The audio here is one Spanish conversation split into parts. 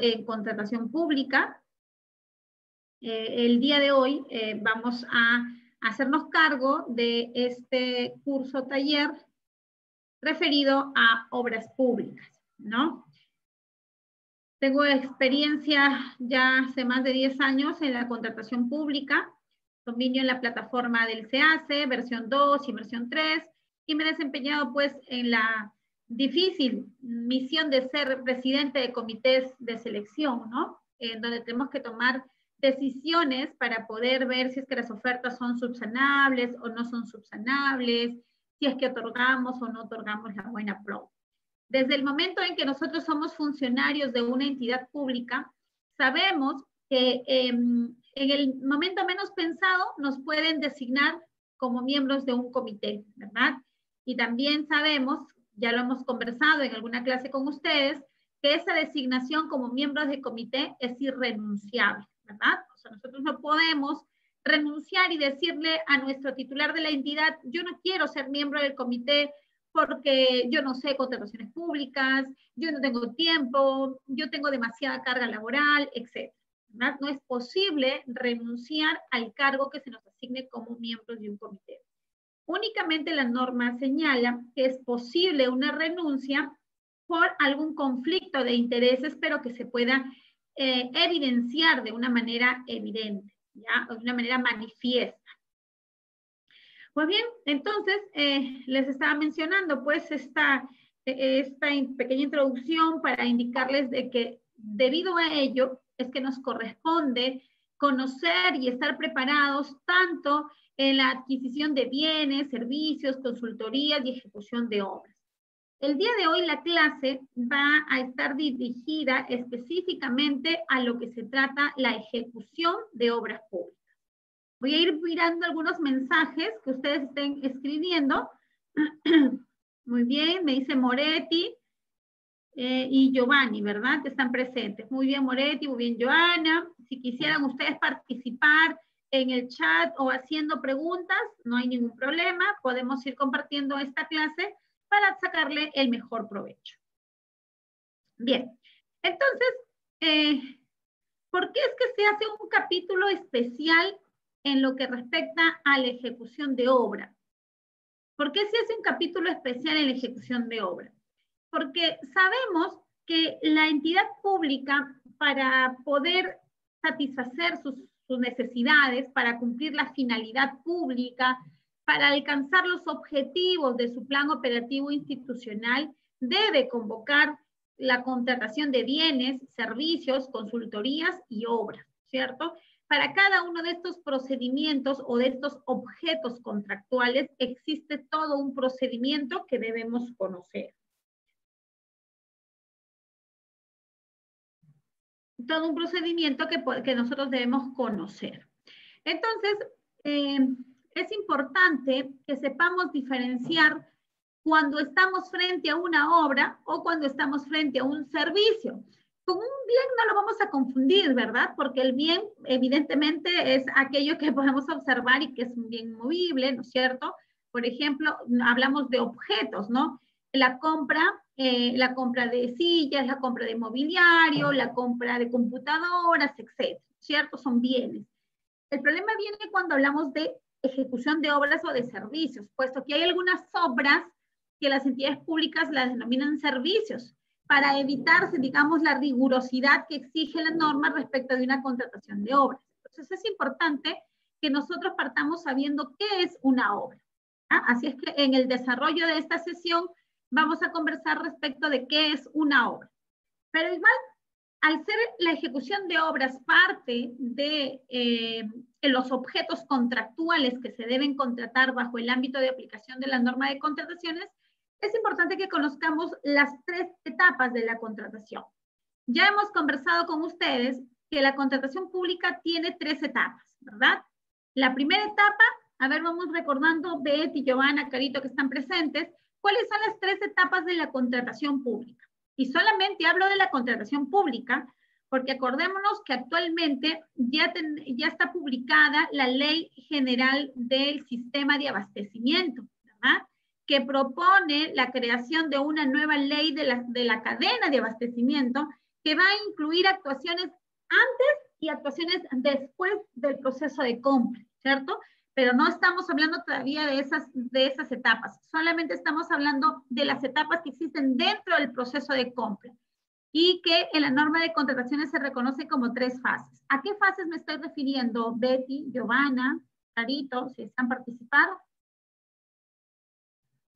en contratación pública. El día de hoy vamos a hacernos cargo de este curso taller referido a obras públicas, ¿no? Tengo experiencia ya hace más de 10 años en la contratación pública, dominio en la plataforma del SEACE, versión 2 y versión 3, y me he desempeñado pues en la difícil misión de ser presidente de comités de selección, ¿no? En donde tenemos que tomar decisiones para poder ver si es que las ofertas son subsanables o no son subsanables, si es que otorgamos o no otorgamos la buena pro. Desde el momento en que nosotros somos funcionarios de una entidad pública, sabemos que en el momento menos pensado nos pueden designar como miembros de un comité, ¿verdad? Y también sabemos, ya lo hemos conversado en alguna clase con ustedes, que esa designación como miembros de comité es irrenunciable, ¿verdad? O sea, nosotros no podemos renunciar y decirle a nuestro titular de la entidad, yo no quiero ser miembro del comité porque yo no sé contrataciones públicas, yo no tengo tiempo, yo tengo demasiada carga laboral, etc. ¿Verdad? No es posible renunciar al cargo que se nos asigne como miembros de un comité. Únicamente la norma señala que es posible una renuncia por algún conflicto de intereses, pero que se pueda evidenciar de una manera evidente, ¿ya? O de una manera manifiesta. Pues bien, entonces les estaba mencionando pues esta pequeña introducción para indicarles de que debido a ello es que nos corresponde conocer y estar preparados tanto en la adquisición de bienes, servicios, consultorías y ejecución de obras. El día de hoy la clase va a estar dirigida específicamente a lo que se trata la ejecución de obras públicas. Voy a ir mirando algunos mensajes que ustedes estén escribiendo. Muy bien, me dice Moretti y Giovanni, ¿verdad? Que están presentes. Muy bien, Moretti, muy bien, Joana. Si quisieran ustedes participar en el chat o haciendo preguntas, no hay ningún problema. Podemos ir compartiendo esta clase para sacarle el mejor provecho. Bien, entonces, ¿por qué es que se hace un capítulo especial en lo que respecta a la ejecución de obra? ¿Por qué se hace un capítulo especial en la ejecución de obra? Porque sabemos que la entidad pública, para poder satisfacer sus necesidades, para cumplir la finalidad pública, para alcanzar los objetivos de su plan operativo institucional, debe convocar la contratación de bienes, servicios, consultorías y obras, ¿cierto? Para cada uno de estos procedimientos o de estos objetos contractuales existe todo un procedimiento que debemos conocer. Todo un procedimiento que nosotros debemos conocer. Entonces, es importante que sepamos diferenciar cuando estamos frente a una obra o cuando estamos frente a un servicio. Con un bien no lo vamos a confundir, ¿verdad? Porque el bien, evidentemente, es aquello que podemos observar y que es un bien movible, ¿no es cierto? Por ejemplo, hablamos de objetos, ¿no? La compra de sillas, la compra de mobiliario, la compra de computadoras, etcétera, ¿cierto? Son bienes. El problema viene cuando hablamos de ejecución de obras o de servicios, puesto que hay algunas obras que las entidades públicas las denominan servicios, para evitarse, digamos, la rigurosidad que exige la norma respecto de una contratación de obras. Entonces es importante que nosotros partamos sabiendo qué es una obra. ¿Ah? Así es que en el desarrollo de esta sesión vamos a conversar respecto de qué es una obra. Pero igual, al ser la ejecución de obras parte de los objetos contractuales que se deben contratar bajo el ámbito de aplicación de la norma de contrataciones, es importante que conozcamos las 3 etapas de la contratación. Ya hemos conversado con ustedes que la contratación pública tiene 3 etapas, ¿verdad? La primera etapa, a ver, vamos recordando, Betty, Giovanna, Carito, que están presentes, ¿cuáles son las 3 etapas de la contratación pública? Y solamente hablo de la contratación pública, porque acordémonos que actualmente ya está publicada la Ley General del Sistema de Abastecimiento, ¿verdad? Que propone la creación de una nueva ley de la cadena de abastecimiento que va a incluir actuaciones antes y actuaciones después del proceso de compra, ¿cierto? Pero no estamos hablando todavía de esas etapas, solamente estamos hablando de las etapas que existen dentro del proceso de compra y que en la norma de contrataciones se reconoce como 3 fases. ¿A qué fases me estoy refiriendo, Betty, Giovanna, Carito, si están participando?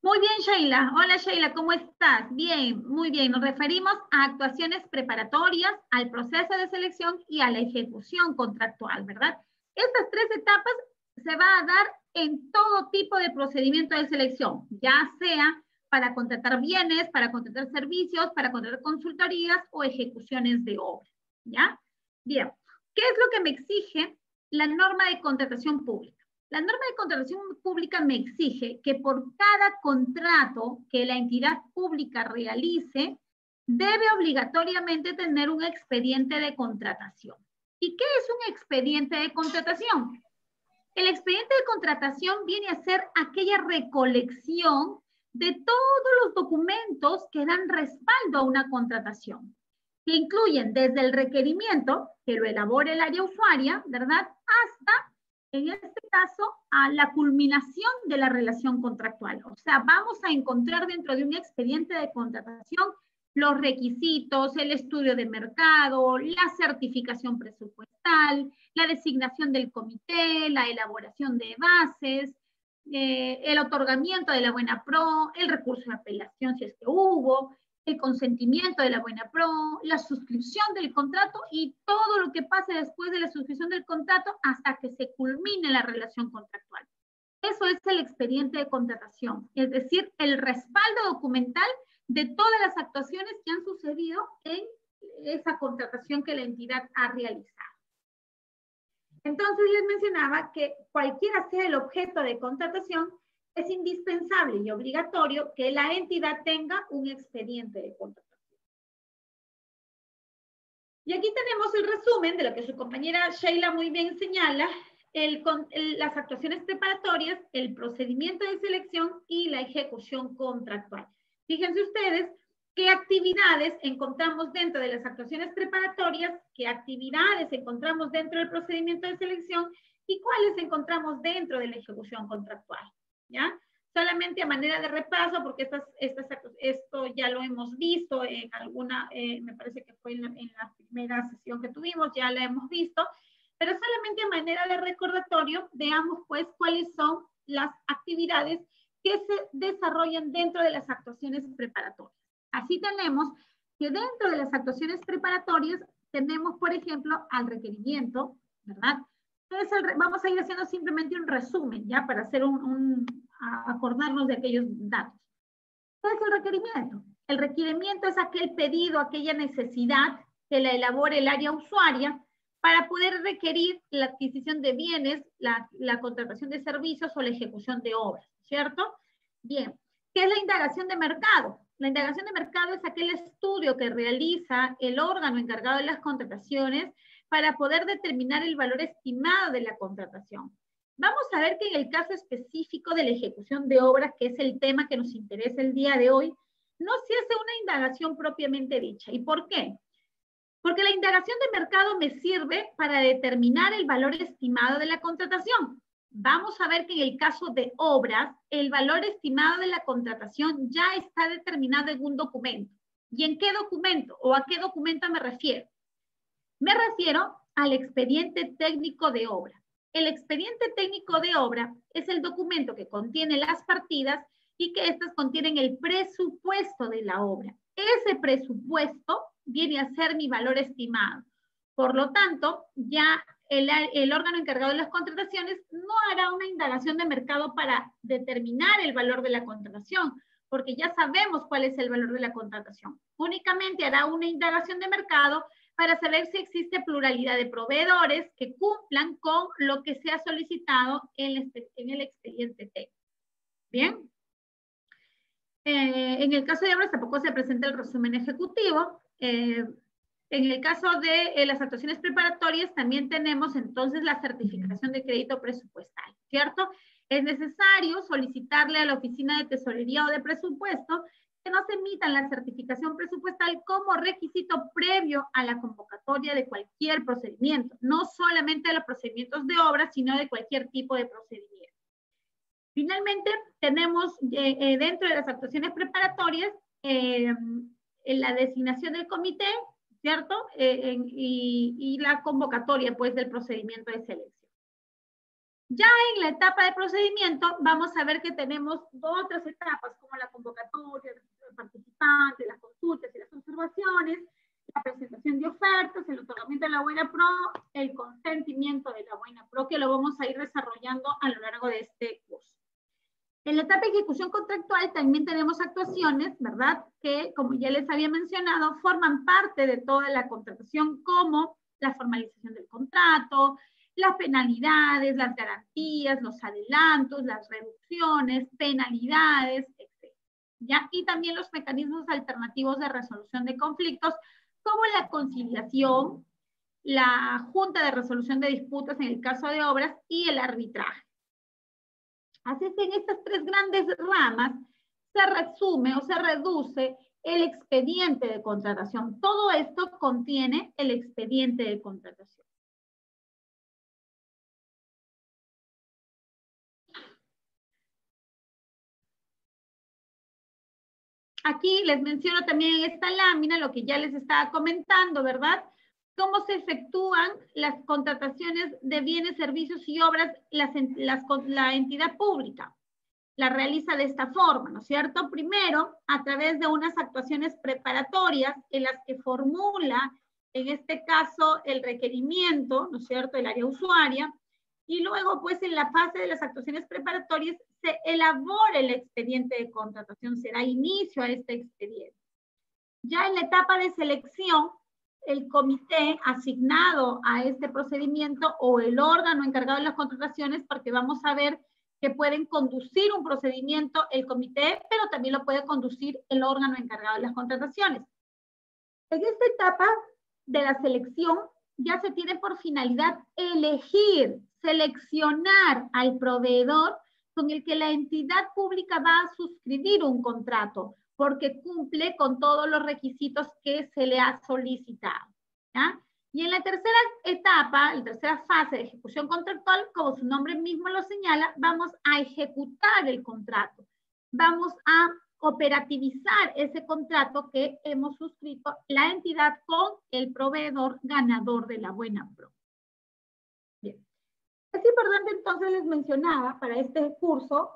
Muy bien, Sheila. Hola, Sheila, ¿cómo estás? Bien, muy bien. Nos referimos a actuaciones preparatorias, al proceso de selección y a la ejecución contractual, ¿verdad? Estas 3 etapas se va a dar en todo tipo de procedimiento de selección, ya sea para contratar bienes, para contratar servicios, para contratar consultorías o ejecuciones de obra, ¿ya? Bien, ¿qué es lo que me exige la norma de contratación pública? La norma de contratación pública me exige que por cada contrato que la entidad pública realice, debe obligatoriamente tener un expediente de contratación. ¿Y qué es un expediente de contratación? El expediente de contratación viene a ser aquella recolección de todos los documentos que dan respaldo a una contratación, que incluyen desde el requerimiento, que lo elabore el área usuaria, ¿verdad?, hasta, en este caso, a la culminación de la relación contractual. O sea, vamos a encontrar dentro de un expediente de contratación los requisitos, el estudio de mercado, la certificación presupuestal, la designación del comité, la elaboración de bases, el otorgamiento de la buena pro, el recurso de apelación si es que hubo, el consentimiento de la buena pro, la suscripción del contrato y todo lo que pase después de la suscripción del contrato hasta que se culmine la relación contractual. Eso es el expediente de contratación, es decir, el respaldo documental de todas las actuaciones que han sucedido en esa contratación que la entidad ha realizado. Entonces les mencionaba que cualquiera sea el objeto de contratación, es indispensable y obligatorio que la entidad tenga un expediente de contratación. Y aquí tenemos el resumen de lo que su compañera Sheila muy bien señala, las actuaciones preparatorias, el procedimiento de selección y la ejecución contractual. Fíjense ustedes qué actividades encontramos dentro de las actuaciones preparatorias, qué actividades encontramos dentro del procedimiento de selección y cuáles encontramos dentro de la ejecución contractual, ¿ya? Solamente a manera de repaso, porque esto ya lo hemos visto en alguna, me parece que fue en la primera sesión que tuvimos, ya la hemos visto, pero solamente a manera de recordatorio, veamos pues cuáles son las actividades que se desarrollan dentro de las actuaciones preparatorias. Así tenemos que dentro de las actuaciones preparatorias tenemos, por ejemplo, al requerimiento, ¿verdad? Entonces, vamos a ir haciendo simplemente un resumen, ¿ya? Para hacer acordarnos de aquellos datos. ¿Qué es el requerimiento? El requerimiento es aquel pedido, aquella necesidad que la elabore el área usuaria para poder requerir la adquisición de bienes, la contratación de servicios o la ejecución de obras, ¿cierto? Bien, ¿qué es la indagación de mercado? La indagación de mercado es aquel estudio que realiza el órgano encargado de las contrataciones para poder determinar el valor estimado de la contratación. Vamos a ver que en el caso específico de la ejecución de obras, que es el tema que nos interesa el día de hoy, no se hace una indagación propiamente dicha. ¿Y por qué? Porque la indagación de mercado me sirve para determinar el valor estimado de la contratación. Vamos a ver que en el caso de obras, el valor estimado de la contratación ya está determinado en un documento. ¿Y en qué documento o a qué documento me refiero? Me refiero al expediente técnico de obra. El expediente técnico de obra es el documento que contiene las partidas y que estas contienen el presupuesto de la obra. Ese presupuesto viene a ser mi valor estimado. Por lo tanto, ya el órgano encargado de las contrataciones no hará una indagación de mercado para determinar el valor de la contratación, porque ya sabemos cuál es el valor de la contratación. Únicamente hará una indagación de mercado para saber si existe pluralidad de proveedores que cumplan con lo que se ha solicitado en el expediente técnico. ¿Bien? En el caso de obras tampoco se presenta el resumen ejecutivo. En el caso de las actuaciones preparatorias también tenemos entonces la certificación de crédito presupuestal, ¿cierto? Es necesario solicitarle a la Oficina de Tesorería o de Presupuesto que no se emitan la certificación presupuestal como requisito previo a la convocatoria de cualquier procedimiento, no solamente de los procedimientos de obra, sino de cualquier tipo de procedimiento. Finalmente, tenemos dentro de las actuaciones preparatorias la designación del comité, ¿cierto? Y la convocatoria, pues, del procedimiento de selección. Ya en la etapa de procedimiento, vamos a ver que tenemos otras etapas, como la convocatoria, el registro de participantes, las consultas y las observaciones, la presentación de ofertas, el otorgamiento de la buena pro, el consentimiento de la buena pro, que lo vamos a ir desarrollando a lo largo de este curso. En la etapa de ejecución contractual también tenemos actuaciones, ¿verdad? Que, como ya les había mencionado, forman parte de toda la contratación, como la formalización del contrato, las penalidades, las garantías, los adelantos, las reducciones, penalidades, etc. ¿Ya? Y también los mecanismos alternativos de resolución de conflictos, como la conciliación, la junta de resolución de disputas en el caso de obras y el arbitraje. Así es que en estas tres grandes ramas se resume o se reduce el expediente de contratación. Todo esto contiene el expediente de contratación. Aquí les menciono también en esta lámina lo que ya les estaba comentando, ¿verdad? Cómo se efectúan las contrataciones de bienes, servicios y obras la entidad pública. La realiza de esta forma, ¿no es cierto? Primero, a través de unas actuaciones preparatorias en las que formula, en este caso, el requerimiento, ¿no es cierto?, el área usuaria, y luego, pues, en la fase de las actuaciones preparatorias se elabora el expediente de contratación, se da inicio a este expediente. Ya en la etapa de selección, el comité asignado a este procedimiento o el órgano encargado de las contrataciones, porque vamos a ver que pueden conducir un procedimiento el comité, pero también lo puede conducir el órgano encargado de las contrataciones. En esta etapa de la selección ya se tiene por finalidad elegir, seleccionar al proveedor con el que la entidad pública va a suscribir un contrato, porque cumple con todos los requisitos que se le ha solicitado, ¿ya? Y en la tercera etapa, la tercera fase de ejecución contractual, como su nombre mismo lo señala, vamos a ejecutar el contrato. Vamos a operativizar ese contrato que hemos suscrito la entidad con el proveedor ganador de la buena pro. Bien. Es importante, entonces, les mencionaba para este curso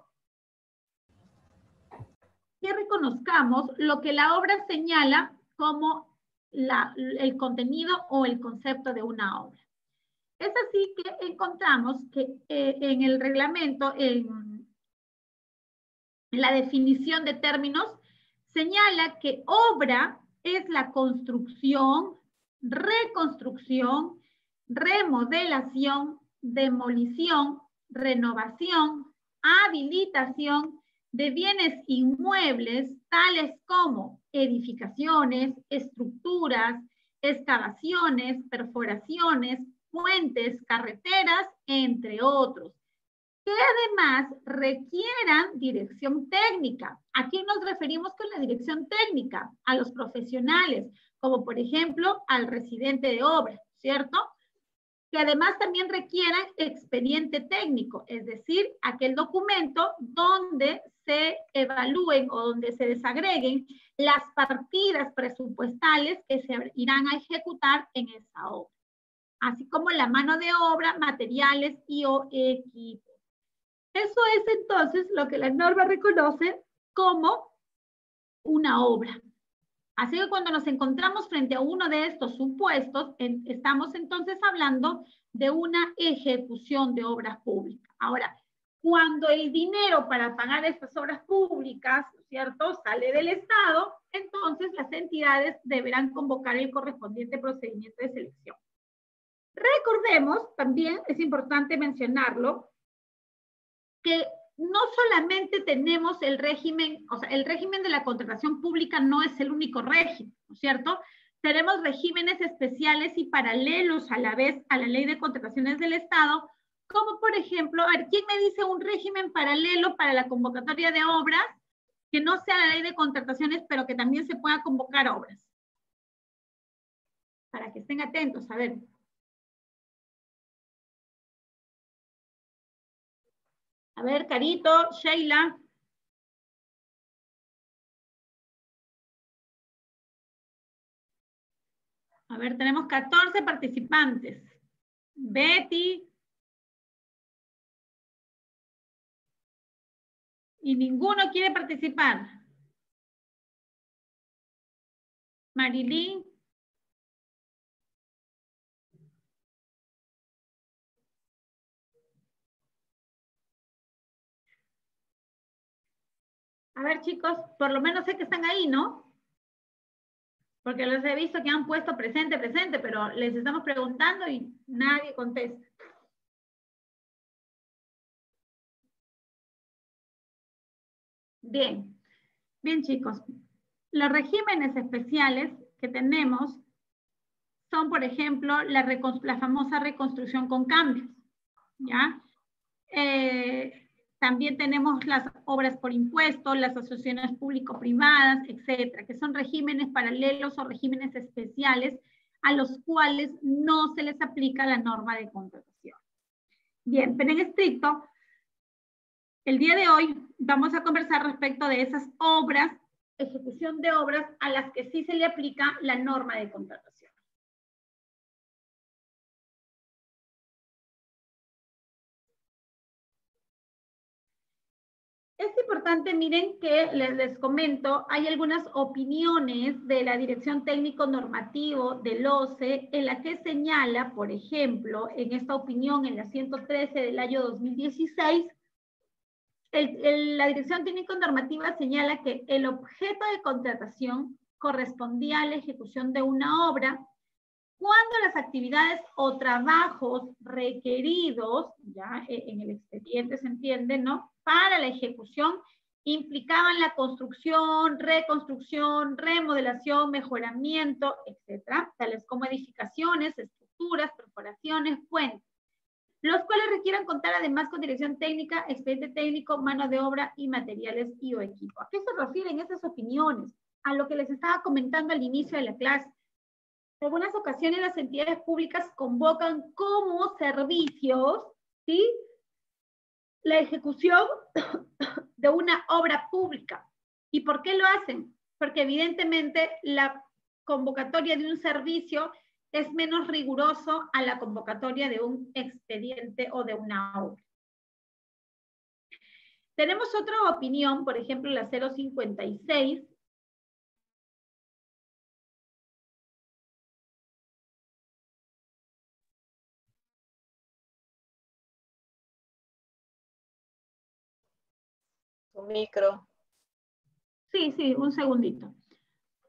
que reconozcamos lo que la obra señala como el contenido o el concepto de una obra. Es así que encontramos que en el reglamento, en la definición de términos, señala que obra es la construcción, reconstrucción, remodelación, demolición, renovación, habilitación de bienes inmuebles tales como edificaciones, estructuras, excavaciones, perforaciones, puentes, carreteras, entre otros, que además requieran dirección técnica. ¿A quién nos referimos con la dirección técnica? A los profesionales, como por ejemplo al residente de obra, ¿cierto? Que además también requieran expediente técnico, es decir, aquel documento donde se evalúen o donde se desagreguen las partidas presupuestales que se irán a ejecutar en esa obra, así como la mano de obra, materiales y o equipos. Eso es entonces lo que la norma reconoce como una obra. Así que cuando nos encontramos frente a uno de estos supuestos, estamos entonces hablando de una ejecución de obras públicas. Ahora, cuando el dinero para pagar estas obras públicas, ¿cierto?, sale del Estado, entonces las entidades deberán convocar el correspondiente procedimiento de selección. Recordemos, también es importante mencionarlo, que no solamente tenemos el régimen, o sea, el régimen de la contratación pública no es el único régimen, ¿no es cierto? Tenemos regímenes especiales y paralelos a la vez a la ley de contrataciones del Estado, como por ejemplo, a ver, ¿quién me dice un régimen paralelo para la convocatoria de obras? que no sea la ley de contrataciones, pero que también se pueda convocar obras. Para que estén atentos, a ver. A ver, Carito, Sheila. A ver, tenemos 14 participantes. Betty. Y ninguno quiere participar. Marilyn. A ver, chicos, por lo menos sé que están ahí, ¿no? Porque los he visto que han puesto presente, presente, pero les estamos preguntando y nadie contesta. Bien, bien, chicos. Los regímenes especiales que tenemos son, por ejemplo, la famosa reconstrucción con cambios, ¿ya? También tenemos las obras por impuesto, las asociaciones público-privadas, etcétera, que son regímenes paralelos o regímenes especiales a los cuales no se les aplica la norma de contratación. Bien, pero en estricto, el día de hoy vamos a conversar respecto de esas obras, ejecución de obras a las que sí se le aplica la norma de contratación. Es importante, miren, que les comento, hay algunas opiniones de la Dirección Técnico Normativo del OCE en la que señala, por ejemplo, en esta opinión, en la 113 del año 2016, la Dirección Técnico Normativa señala que el objeto de contratación correspondía a la ejecución de una obra cuando las actividades o trabajos requeridos, ya en el expediente se entiende, ¿no? Para la ejecución implicaban la construcción, reconstrucción, remodelación, mejoramiento, etcétera, tales como edificaciones, estructuras, perforaciones, puentes, los cuales requieran contar además con dirección técnica, expediente técnico, mano de obra y materiales y o equipo. ¿A qué se refieren esas opiniones? A lo que les estaba comentando al inicio de la clase. En algunas ocasiones las entidades públicas convocan como servicios, ¿sí?, la ejecución de una obra pública. ¿Y por qué lo hacen? Porque evidentemente la convocatoria de un servicio es menos riguroso a la convocatoria de un expediente o de una obra. Tenemos otra opinión, por ejemplo, la 056, micro. Sí, un segundito.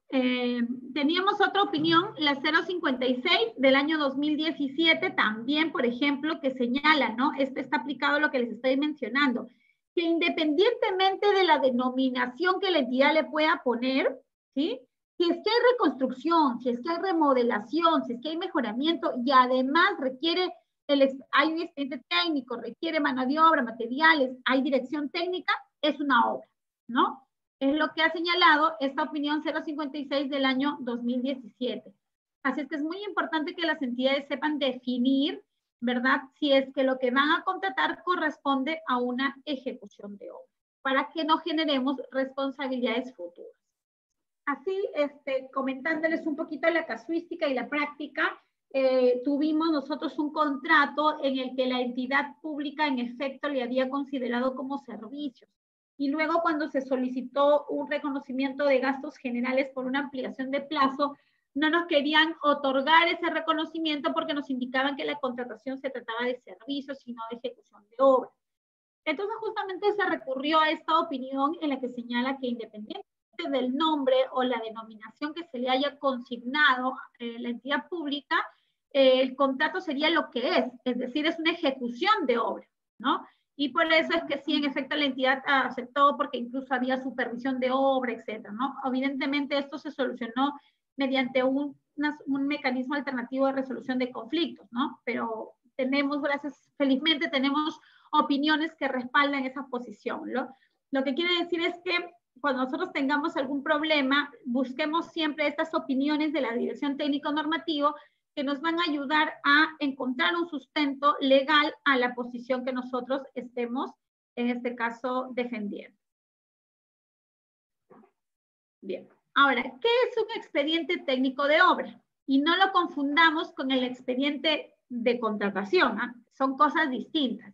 Teníamos otra opinión, la 056 del año 2017, también, por ejemplo, que señala, ¿no? Este está aplicado a lo que les estoy mencionando, que independientemente de la denominación que la entidad le pueda poner, ¿sí?, si es que hay reconstrucción, si es que hay remodelación, si es que hay mejoramiento y además requiere, hay un expediente técnico, requiere mano de obra, materiales, hay dirección técnica, es una obra, ¿no? Es lo que ha señalado esta opinión 056 del año 2017. Así es que es muy importante que las entidades sepan definir, ¿verdad?, si es que lo que van a contratar corresponde a una ejecución de obra, para que no generemos responsabilidades futuras. Así, comentándoles un poquito la casuística y la práctica, tuvimos nosotros un contrato en el que la entidad pública en efecto le había considerado como servicios. Y luego cuando se solicitó un reconocimiento de gastos generales por una ampliación de plazo, no nos querían otorgar ese reconocimiento porque nos indicaban que la contratación se trataba de servicios y no de ejecución de obras. Entonces justamente se recurrió a esta opinión en la que señala que independientemente del nombre o la denominación que se le haya consignado a la entidad pública, el contrato sería lo que es decir, es una ejecución de obra, ¿no? Y por eso es que sí, en efecto, la entidad aceptó porque incluso había supervisión de obra, etcétera, ¿no? Evidentemente esto se solucionó mediante un mecanismo alternativo de resolución de conflictos, ¿no? Pero tenemos, felizmente tenemos opiniones que respaldan esa posición, ¿no? Lo que quiere decir es que cuando nosotros tengamos algún problema, busquemos siempre estas opiniones de la Dirección Técnico Normativo que nos van a ayudar a encontrar un sustento legal a la posición que nosotros estemos, en este caso, defendiendo. Bien, ahora, ¿qué es un expediente técnico de obra? Y no lo confundamos con el expediente de contratación, ¿eh? Son cosas distintas.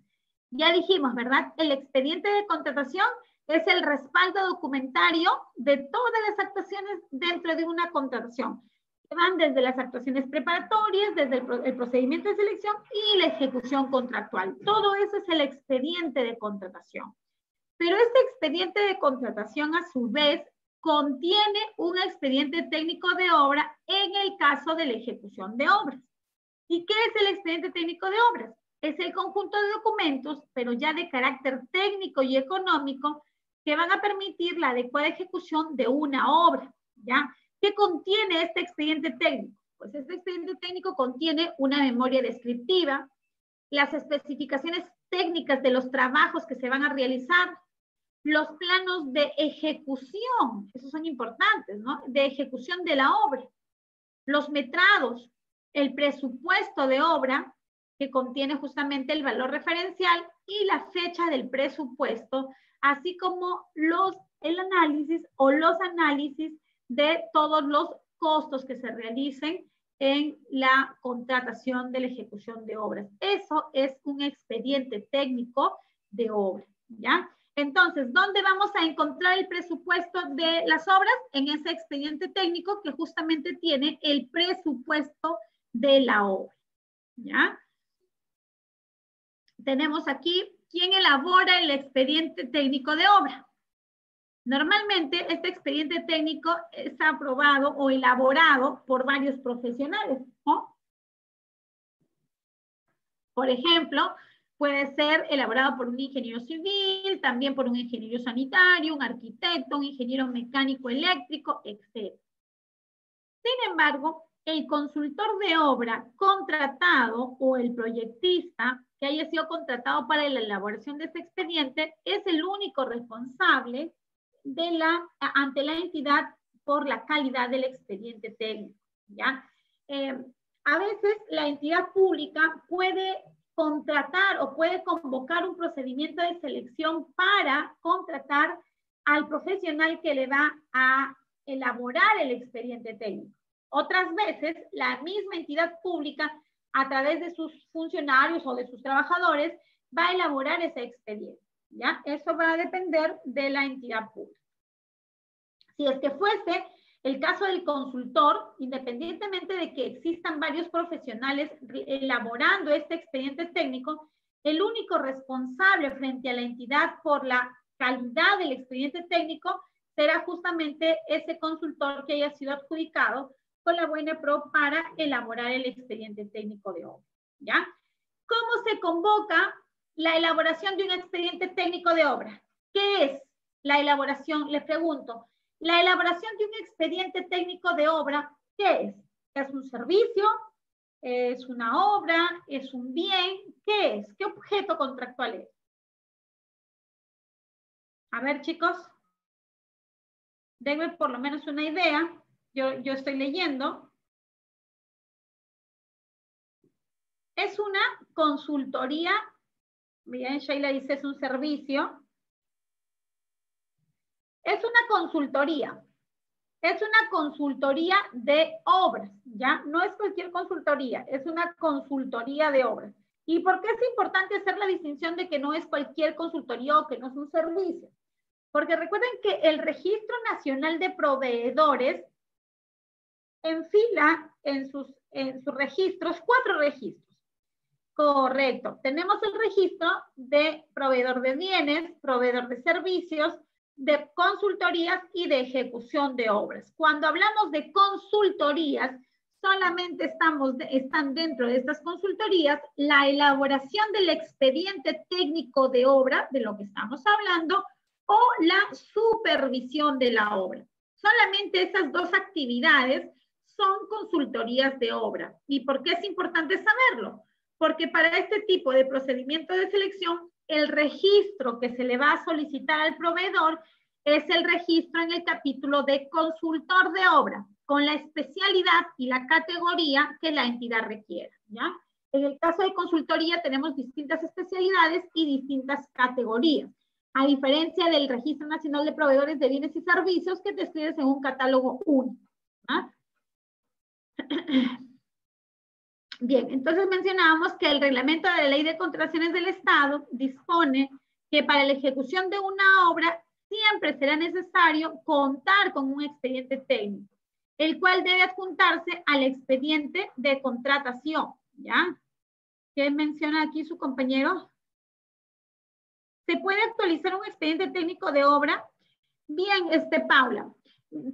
Ya dijimos, ¿verdad? El expediente de contratación es el respaldo documentario de todas las actuaciones dentro de una contratación. Que van desde las actuaciones preparatorias, desde el procedimiento de selección y la ejecución contractual. Todo eso es el expediente de contratación. Pero este expediente de contratación, a su vez, contiene un expediente técnico de obra en el caso de la ejecución de obras. ¿Y qué es el expediente técnico de obras? Es el conjunto de documentos, pero ya de carácter técnico y económico, que van a permitir la adecuada ejecución de una obra, ¿ya? ¿Qué contiene este expediente técnico? Pues este expediente técnico contiene una memoria descriptiva, las especificaciones técnicas de los trabajos que se van a realizar, los planos de ejecución, esos son importantes, ¿no? De ejecución de la obra, los metrados, el presupuesto de obra, que contiene justamente el valor referencial y la fecha del presupuesto, así como el análisis o los análisis de todos los costos que se realicen en la contratación de la ejecución de obras. Eso es un expediente técnico de obra, ¿ya? Entonces, ¿dónde vamos a encontrar el presupuesto de las obras? En ese expediente técnico que justamente tiene el presupuesto de la obra, ¿ya? Tenemos aquí, ¿quién elabora el expediente técnico de obra? Normalmente, este expediente técnico está aprobado o elaborado por varios profesionales, ¿no? Por ejemplo, puede ser elaborado por un ingeniero civil, también por un ingeniero sanitario, un arquitecto, un ingeniero mecánico eléctrico, etc. Sin embargo, el consultor de obra contratado o el proyectista que haya sido contratado para la elaboración de este expediente es el único responsable ante la entidad por la calidad del expediente técnico, ¿ya? A veces la entidad pública puede contratar o puede convocar un procedimiento de selección para contratar al profesional que le va a elaborar el expediente técnico. Otras veces, la misma entidad pública, a través de sus funcionarios o de sus trabajadores, va a elaborar ese expediente, ¿ya? Eso va a depender de la entidad pública. Si es que fuese el caso del consultor, independientemente de que existan varios profesionales elaborando este expediente técnico, el único responsable frente a la entidad por la calidad del expediente técnico será justamente ese consultor que haya sido adjudicado con la buena pro para elaborar el expediente técnico de obra, ¿ya? ¿Cómo se convoca la elaboración de un expediente técnico de obra? ¿Qué es la elaboración? Les pregunto, la elaboración de un expediente técnico de obra, ¿qué es? ¿Es un servicio? ¿Es una obra? ¿Es un bien? ¿Qué es? ¿Qué objeto contractual es? A ver, chicos, denme por lo menos una idea. Yo estoy leyendo. Es una consultoría. Bien, Sheila dice es un servicio. Es una consultoría. Es una consultoría de obras, ¿ya? No es cualquier consultoría, es una consultoría de obras. ¿Y por qué es importante hacer la distinción de que no es cualquier consultoría o que no es un servicio? Porque recuerden que el Registro Nacional de Proveedores enfila en sus registros 4 registros. Correcto. Tenemos el registro de proveedor de bienes, proveedor de servicios, de consultorías y de ejecución de obras. Cuando hablamos de consultorías, solamente están dentro de estas consultorías la elaboración del expediente técnico de obra, de lo que estamos hablando, o la supervisión de la obra. Solamente esas dos actividades son consultorías de obra. ¿Y por qué es importante saberlo? Porque para este tipo de procedimiento de selección, el registro que se le va a solicitar al proveedor es el registro en el capítulo de consultor de obra, con la especialidad y la categoría que la entidad requiera, ¿ya? En el caso de consultoría tenemos distintas especialidades y distintas categorías, a diferencia del Registro Nacional de Proveedores de Bienes y Servicios que te escribes en un catálogo único, ¿ah? Bien, entonces mencionábamos que el reglamento de la Ley de Contrataciones del Estado dispone que para la ejecución de una obra siempre será necesario contar con un expediente técnico, el cual debe adjuntarse al expediente de contratación, ¿ya? ¿Qué menciona aquí su compañero? ¿Se puede actualizar un expediente técnico de obra? Bien, Paula.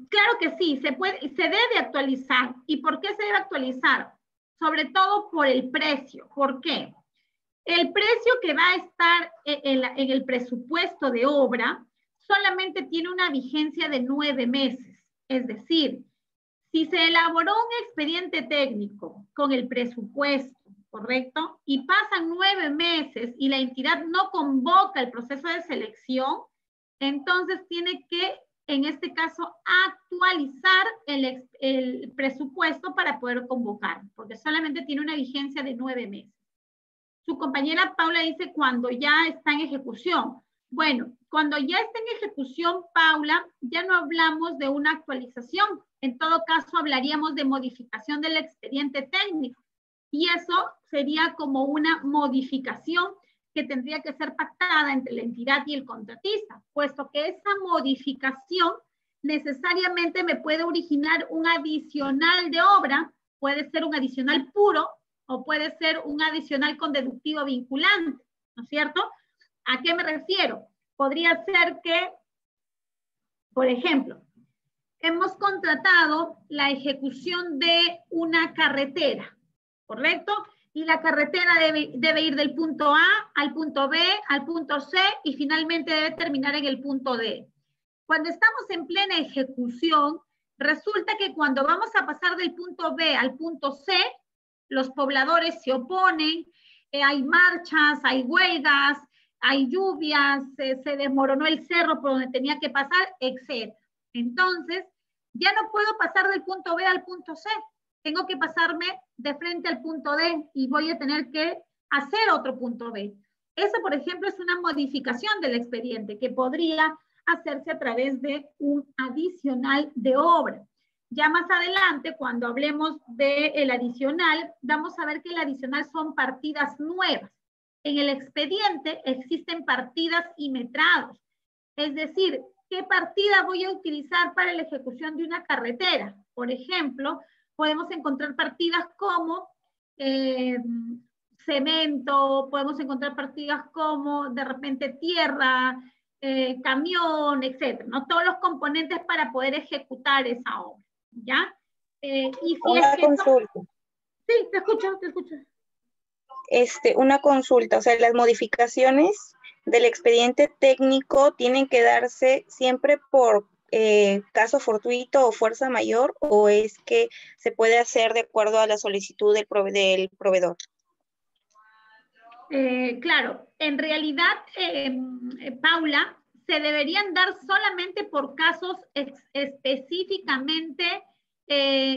Claro que sí, se debe actualizar. ¿Y por qué se debe actualizar? Sobre todo por el precio. ¿Por qué? El precio que va a estar en el presupuesto de obra solamente tiene una vigencia de 9 meses. Es decir, si se elaboró un expediente técnico con el presupuesto, ¿correcto? Y pasan 9 meses y la entidad no convoca el proceso de selección, entonces tiene que, en este caso, actualizar el presupuesto para poder convocar, porque solamente tiene una vigencia de 9 meses. Su compañera Paula dice cuando ya está en ejecución. Bueno, cuando ya está en ejecución, Paula, ya no hablamos de una actualización. En todo caso, hablaríamos de modificación del expediente técnico. Y eso sería como una modificación que tendría que ser pactada entre la entidad y el contratista, puesto que esa modificación necesariamente me puede originar un adicional de obra, puede ser un adicional puro o puede ser un adicional con deductivo vinculante, ¿no es cierto? ¿A qué me refiero? Podría ser que, por ejemplo, hemos contratado la ejecución de una carretera, ¿correcto? Y la carretera debe ir del punto A al punto B, al punto C y finalmente debe terminar en el punto D. Cuando estamos en plena ejecución, resulta que cuando vamos a pasar del punto B al punto C, los pobladores se oponen, hay marchas, hay huelgas, hay lluvias, se desmoronó el cerro por donde tenía que pasar, etc. Entonces, ya no puedo pasar del punto B al punto C. Tengo que pasarme de frente al punto D y voy a tener que hacer otro punto B. Eso, por ejemplo, es una modificación del expediente que podría hacerse a través de un adicional de obra. Ya más adelante, cuando hablemos del adicional, vamos a ver que el adicional son partidas nuevas. En el expediente existen partidas y metrados. Es decir, ¿qué partida voy a utilizar para la ejecución de una carretera? Por ejemplo, podemos encontrar partidas como cemento, podemos encontrar partidas como de repente tierra, camión, etc. ¿no? Todos los componentes para poder ejecutar esa obra. ¿Ya? Y si una consulta. Sí, te escucho, te escucho. Una consulta, o sea, las modificaciones del expediente técnico tienen que darse siempre por caso fortuito o fuerza mayor, o es que se puede hacer de acuerdo a la solicitud del proveedor. Claro, en realidad, Paula, se deberían dar solamente por casos específicamente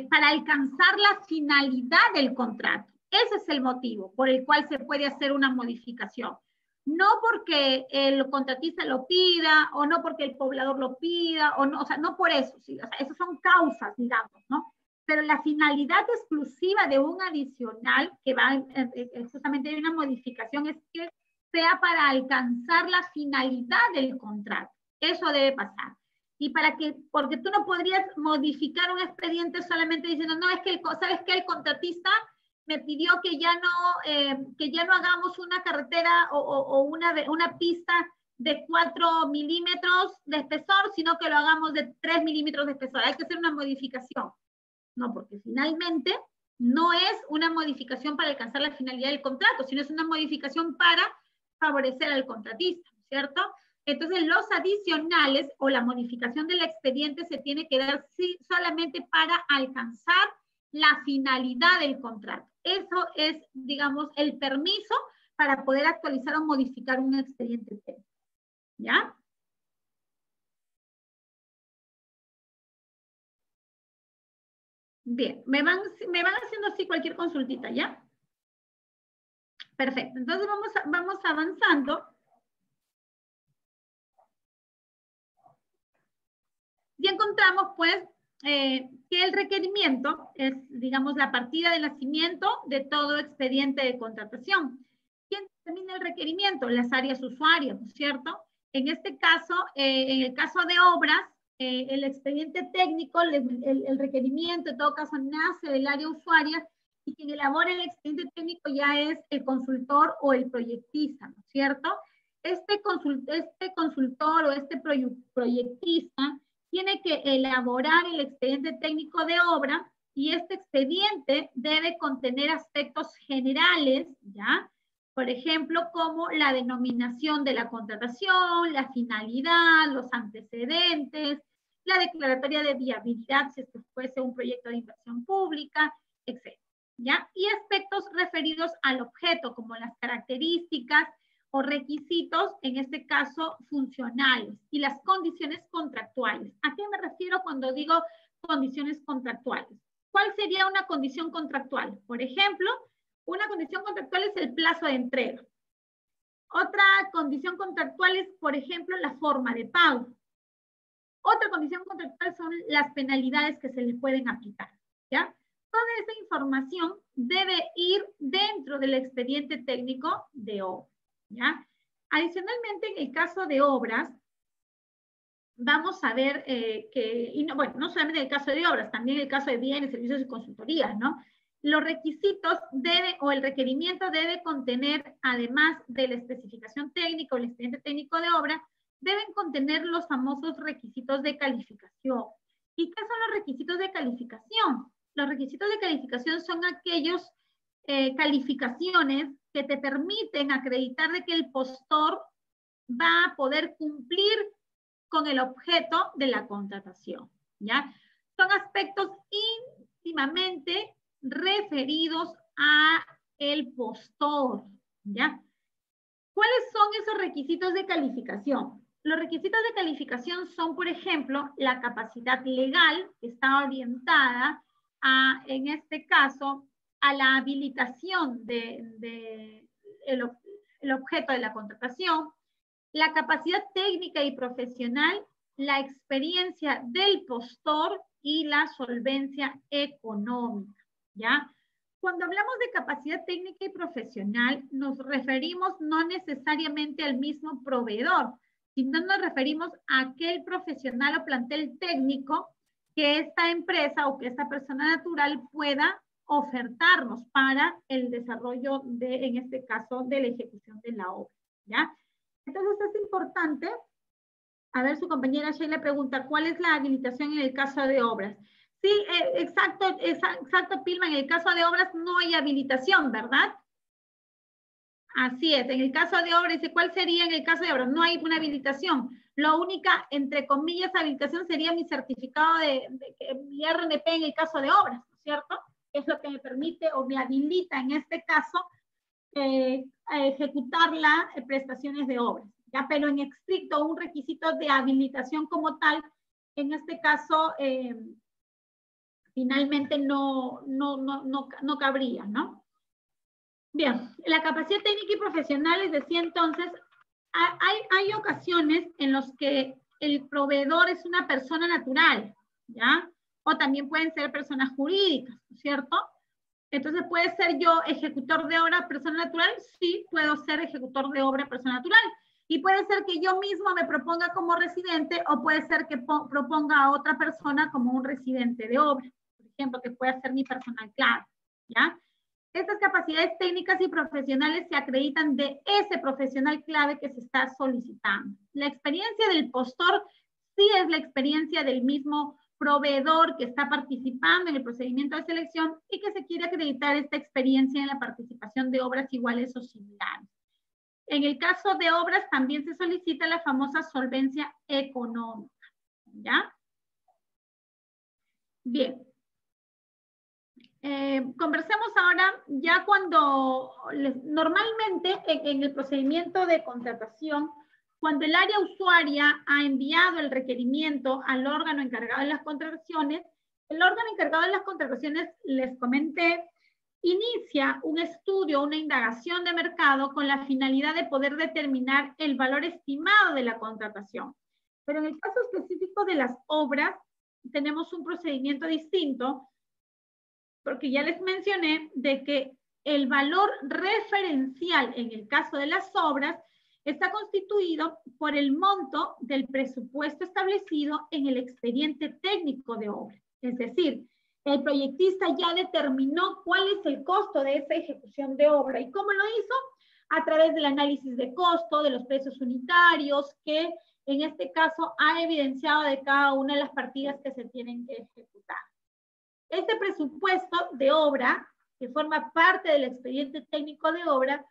para alcanzar la finalidad del contrato. Ese es el motivo por el cual se puede hacer una modificación. No porque el contratista lo pida o no porque el poblador lo pida, o no, o sea, no por eso, ¿sí? O sea, esas son causas, digamos, ¿no? Pero la finalidad exclusiva de un adicional que va justamente de una modificación es que sea para alcanzar la finalidad del contrato. Eso debe pasar. Y para que, porque tú no podrías modificar un expediente solamente diciendo, no, es que ¿sabes qué? El contratista me pidió que ya no hagamos una carretera o una pista de 4 milímetros de espesor, sino que lo hagamos de 3 milímetros de espesor. Hay que hacer una modificación. No, porque finalmente no es una modificación para alcanzar la finalidad del contrato, sino es una modificación para favorecer al contratista, ¿cierto? Entonces, los adicionales o la modificación del expediente se tiene que dar solamente para alcanzar la finalidad del contrato. Eso es, digamos, el permiso para poder actualizar o modificar un expediente técnico. ¿Ya? Bien, me van haciendo así cualquier consultita, ¿ya? Perfecto, entonces vamos avanzando. Y encontramos, pues, que el requerimiento es, digamos, la partida de nacimiento de todo expediente de contratación. ¿Quién determina el requerimiento? Las áreas usuarias, ¿no es cierto? En este caso, en el caso de obras, el expediente técnico, el requerimiento, en todo caso, nace del área usuaria y quien elabora el expediente técnico ya es el consultor o el proyectista, ¿no es cierto? Este consultor o este proyectista tiene que elaborar el expediente técnico de obra y este expediente debe contener aspectos generales, ¿ya? Por ejemplo, como la denominación de la contratación, la finalidad, los antecedentes, la declaratoria de viabilidad, si esto fuese un proyecto de inversión pública, etc. ¿Ya? Y aspectos referidos al objeto, como las características o requisitos, en este caso funcionales, y las condiciones contractuales. ¿A qué me refiero cuando digo condiciones contractuales? ¿Cuál sería una condición contractual? Por ejemplo, una condición contractual es el plazo de entrega. Otra condición contractual es, por ejemplo, la forma de pago. Otra condición contractual son las penalidades que se le pueden aplicar, ¿ya? Toda esa información debe ir dentro del expediente técnico de obra, ¿ya? Adicionalmente, en el caso de obras, vamos a ver bueno, no solamente en el caso de obras, también en el caso de bienes, servicios y consultorías, ¿no? Los requisitos o el requerimiento debe contener, además de la especificación técnica o el expediente técnico de obra, deben contener los famosos requisitos de calificación. ¿Y qué son los requisitos de calificación? Los requisitos de calificación son aquellos calificaciones que te permiten acreditar de que el postor va a poder cumplir con el objeto de la contratación, ¿ya? Son aspectos íntimamente referidos a el postor, ¿ya? ¿Cuáles son esos requisitos de calificación? Los requisitos de calificación son, por ejemplo, la capacidad legal, que está orientada a, en este caso, a la habilitación del objeto de la contratación, la capacidad técnica y profesional, la experiencia del postor y la solvencia económica, ¿ya? Cuando hablamos de capacidad técnica y profesional, nos referimos no necesariamente al mismo proveedor, sino nos referimos a aquel profesional o plantel técnico que esta empresa o que esta persona natural pueda ofertarnos para el desarrollo de, en este caso, de la ejecución de la obra, ¿ya? Entonces es importante, a ver, su compañera Sheila pregunta, ¿cuál es la habilitación en el caso de obras? Sí, exacto, Pilma, en el caso de obras no hay habilitación, ¿verdad? Así es, en el caso de obras, ¿cuál sería en el caso de obras? No hay una habilitación. La única, entre comillas, habilitación sería mi certificado mi RNP en el caso de obras, ¿no es cierto? Es lo que me permite o me habilita en este caso a ejecutar las prestaciones de obras, ¿ya? Pero en estricto un requisito de habilitación como tal, en este caso, finalmente no cabría, ¿no? Bien, la capacidad técnica y profesional, les decía entonces, hay ocasiones en las que el proveedor es una persona natural, ¿ya? O también pueden ser personas jurídicas, ¿cierto? Entonces, ¿puede ser yo ejecutor de obra persona natural? Sí, puedo ser ejecutor de obra persona natural. Y puede ser que yo mismo me proponga como residente o puede ser que proponga a otra persona como un residente de obra. Por ejemplo, que pueda ser mi personal clave, ¿ya? Estas capacidades técnicas y profesionales se acreditan de ese profesional clave que se está solicitando. La experiencia del postor sí es la experiencia del mismo proveedor que está participando en el procedimiento de selección y que se quiere acreditar esta experiencia en la participación de obras iguales o similares. En el caso de obras también se solicita la famosa solvencia económica, ¿ya? Bien. Conversemos ahora ya cuando normalmente en el procedimiento de contratación, cuando el área usuaria ha enviado el requerimiento al órgano encargado de las contrataciones, El órgano encargado de las contrataciones, les comenté, inicia un estudio, una indagación de mercado con la finalidad de poder determinar el valor estimado de la contratación. Pero en el caso específico de las obras, tenemos un procedimiento distinto, porque ya les mencioné de que el valor referencial en el caso de las obras está constituido por el monto del presupuesto establecido en el expediente técnico de obra. Es decir, el proyectista ya determinó cuál es el costo de esa ejecución de obra. ¿Y cómo lo hizo? A través del análisis de costo, de los precios unitarios, que en este caso ha evidenciado de cada una de las partidas que se tienen que ejecutar. Este presupuesto de obra, que forma parte del expediente técnico de obra,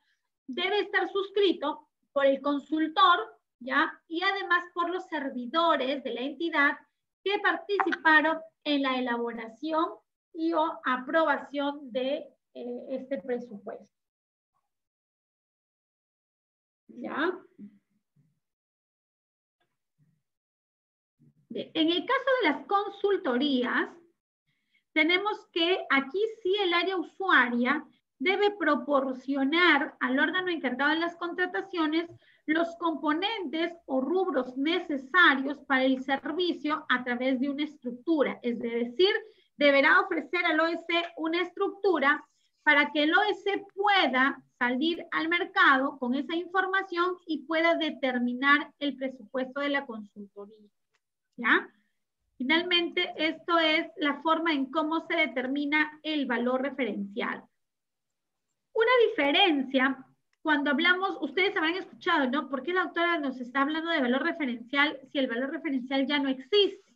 debe estar suscrito por el consultor, ¿ya? Y además por los servidores de la entidad que participaron en la elaboración y o aprobación de este presupuesto. ¿Ya? Bien. En el caso de las consultorías, tenemos que aquí sí el área usuaria debe proporcionar al órgano encargado de las contrataciones los componentes o rubros necesarios para el servicio a través de una estructura. Es decir, deberá ofrecer al OEC una estructura para que el OEC pueda salir al mercado con esa información y pueda determinar el presupuesto de la consultoría. ¿Ya? Finalmente, esto es la forma en cómo se determina el valor referencial. Una diferencia, cuando hablamos, ustedes habrán escuchado, ¿no? ¿Por qué la doctora nos está hablando de valor referencial si el valor referencial ya no existe?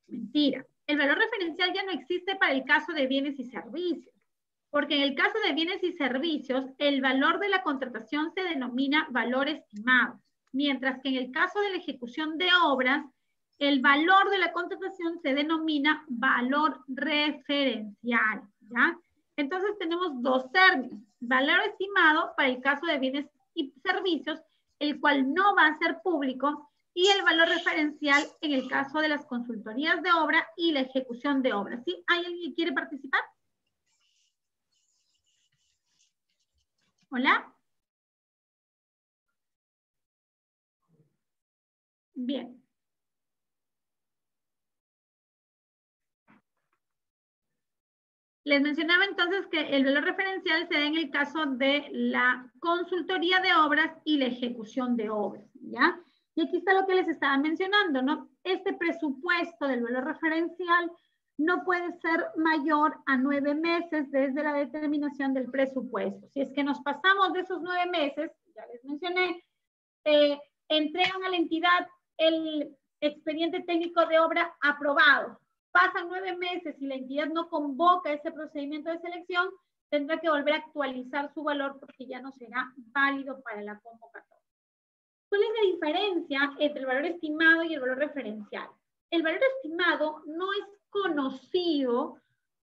Mentira. El valor referencial ya no existe para el caso de bienes y servicios, porque en el caso de bienes y servicios, el valor de la contratación se denomina valor estimado, mientras que en el caso de la ejecución de obras, el valor de la contratación se denomina valor referencial, ¿ya? Entonces tenemos dos términos, valor estimado para el caso de bienes y servicios, el cual no va a ser público, y el valor referencial en el caso de las consultorías de obra y la ejecución de obra. ¿Sí? ¿Hay alguien que quiere participar? ¿Hola? Bien. Les mencionaba entonces que el valor referencial se da en el caso de la consultoría de obras y la ejecución de obras, ¿ya? Y aquí está lo que les estaba mencionando, ¿no? Este presupuesto del valor referencial no puede ser mayor a 9 meses desde la determinación del presupuesto. Si es que nos pasamos de esos 9 meses, ya les mencioné, entregan a la entidad el expediente técnico de obra aprobado. Pasan 9 meses y la entidad no convoca ese procedimiento de selección, tendrá que volver a actualizar su valor porque ya no será válido para la convocatoria. ¿Cuál es la diferencia entre el valor estimado y el valor referencial? El valor estimado no es conocido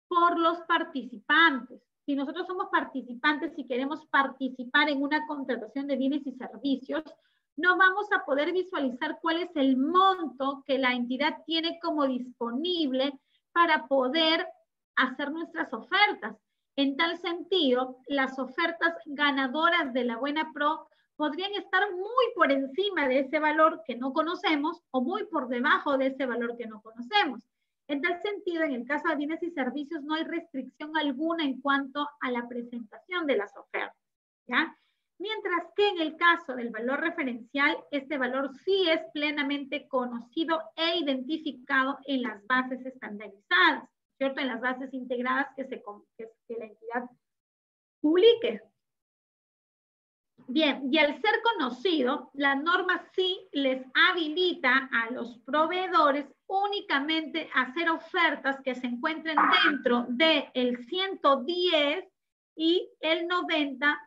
por los participantes. Si nosotros somos participantes y queremos participar en una contratación de bienes y servicios, no vamos a poder visualizar cuál es el monto que la entidad tiene como disponible para poder hacer nuestras ofertas. En tal sentido, las ofertas ganadoras de la Buena Pro podrían estar muy por encima de ese valor que no conocemos o muy por debajo de ese valor que no conocemos. En tal sentido, en el caso de bienes y servicios no hay restricción alguna en cuanto a la presentación de las ofertas, ¿ya? Mientras que en el caso del valor referencial, este valor sí es plenamente conocido e identificado en las bases estandarizadas, ¿cierto? En las bases integradas que la entidad publique. Bien, y al ser conocido, la norma sí les habilita a los proveedores únicamente a hacer ofertas que se encuentren dentro del 110 y el 90%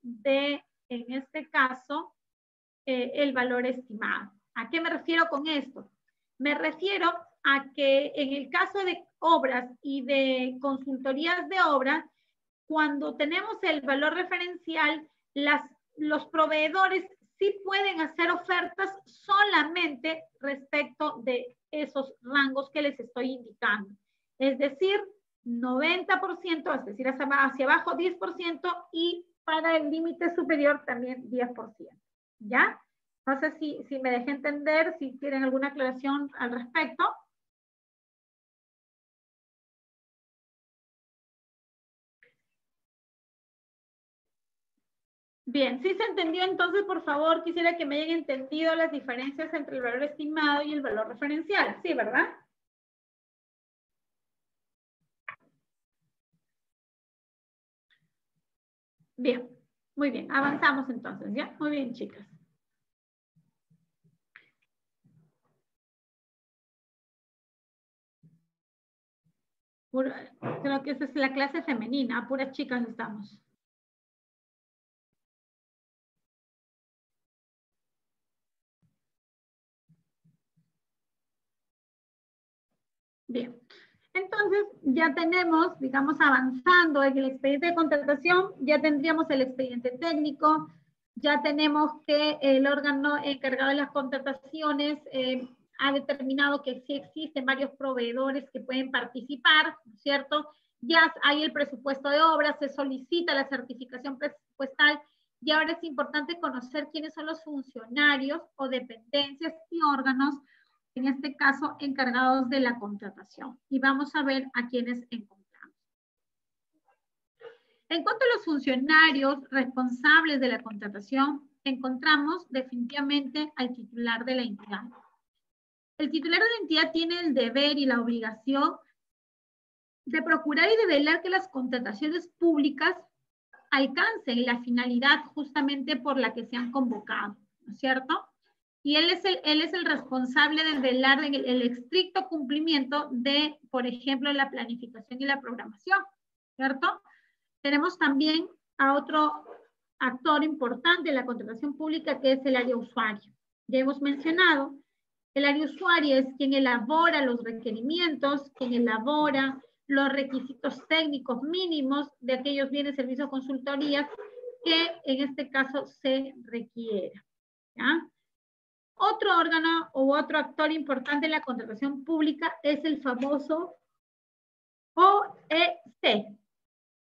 de, en este caso, el valor estimado. ¿A qué me refiero con esto? Me refiero a que en el caso de obras y de consultorías de obras, cuando tenemos el valor referencial, los proveedores sí pueden hacer ofertas solamente respecto de esos rangos que les estoy indicando. Es decir, 90%, es decir, hacia abajo 10% y para el límite superior también 10%. ¿Ya? No sé si me dejé entender, si tienen alguna aclaración al respecto. Bien, si se entendió, entonces, por favor, quisiera que me hayan entendido las diferencias entre el valor estimado y el valor referencial. Sí, ¿verdad? Bien, muy bien. Avanzamos entonces, ¿ya? Muy bien, chicas. Creo que esa es la clase femenina, puras chicas estamos. Bien, entonces ya tenemos, digamos, avanzando en el expediente de contratación, ya tendríamos el expediente técnico, ya tenemos que el órgano encargado de las contrataciones ha determinado que sí existen varios proveedores que pueden participar, ¿no es cierto? Ya hay el presupuesto de obras, se solicita la certificación presupuestal y ahora es importante conocer quiénes son los funcionarios o dependencias y órganos, en este caso, encargados de la contratación. Y vamos a ver a quiénes encontramos. En cuanto a los funcionarios responsables de la contratación, encontramos definitivamente al titular de la entidad. El titular de la entidad tiene el deber y la obligación de procurar y de velar que las contrataciones públicas alcancen la finalidad justamente por la que se han convocado, ¿no es cierto? Y él es el responsable de velar en el estricto cumplimiento de, por ejemplo, la planificación y la programación, ¿cierto? Tenemos también a otro actor importante en la contratación pública, que es el área usuario. Ya hemos mencionado, el área usuario es quien elabora los requerimientos, quien elabora los requisitos técnicos mínimos de aquellos bienes, servicios, consultorías que en este caso se requiera, ¿ya? Otro órgano u otro actor importante en la contratación pública es el famoso OEC,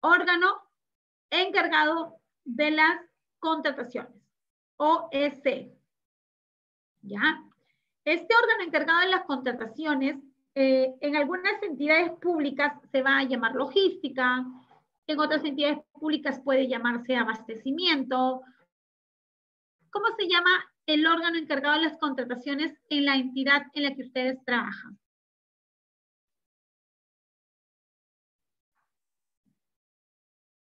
órgano encargado de las contrataciones, OEC. ¿Ya? Este órgano encargado de las contrataciones, en algunas entidades públicas se va a llamar logística, en otras entidades públicas puede llamarse abastecimiento. ¿Cómo se llama el órgano encargado de las contrataciones en la entidad en la que ustedes trabajan?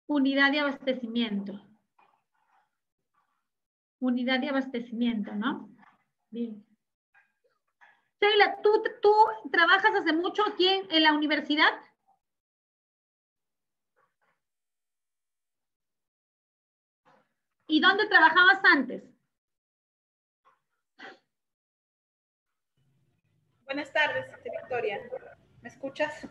Unidad de abastecimiento. Unidad de abastecimiento, ¿no? Bien. Sheila, ¿tú trabajas hace mucho aquí en la universidad? ¿Y dónde trabajabas antes? Buenas tardes, Victoria. ¿Me escuchas?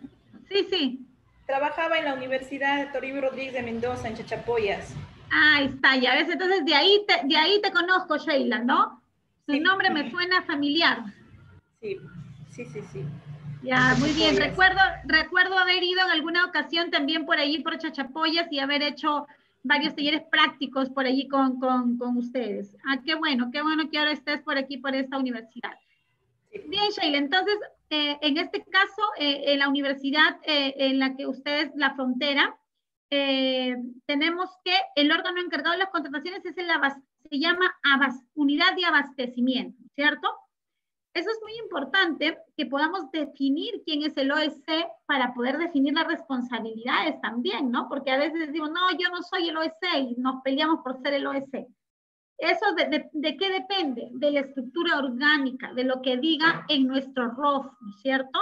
Sí, sí. Trabajaba en la Universidad de Toribio Rodríguez de Mendoza, en Chachapoyas. Ahí está, ya ves, entonces de ahí te conozco, Sheila, ¿no? Tu Sí. nombre me suena familiar. Sí, sí, sí, sí. Ya, muy bien. Recuerdo haber ido en alguna ocasión también por allí, por Chachapoyas, y haber hecho varios talleres prácticos por allí con ustedes. Ah, qué bueno que ahora estés por aquí, por esta universidad. Sí. Bien, Sheila, entonces, en este caso, en la universidad en la que ustedes, la frontera, tenemos que el órgano encargado de las contrataciones es se llama unidad de abastecimiento, ¿cierto? Eso es muy importante, que podamos definir quién es el OEC para poder definir las responsabilidades también, ¿no? Porque a veces decimos, no, yo no soy el OEC y nos peleamos por ser el OEC. ¿Eso de qué depende? De la estructura orgánica, de lo que diga en nuestro ROF, ¿no es cierto?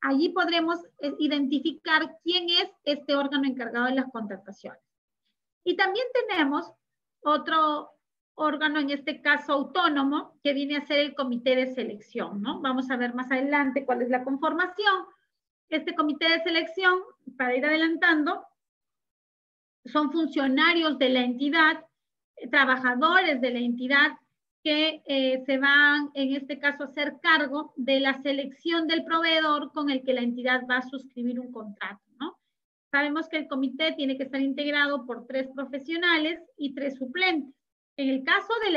Allí podremos identificar quién es este órgano encargado de las contrataciones. Y también tenemos otro órgano, en este caso autónomo, que viene a ser el comité de selección, ¿no? Vamos a ver más adelante cuál es la conformación. Este comité de selección, para ir adelantando, son funcionarios de la entidad trabajadores de la entidad que se van, en este caso, a hacer cargo de la selección del proveedor con el que la entidad va a suscribir un contrato, ¿no? Sabemos que el comité tiene que estar integrado por 3 profesionales y 3 suplentes. En el caso de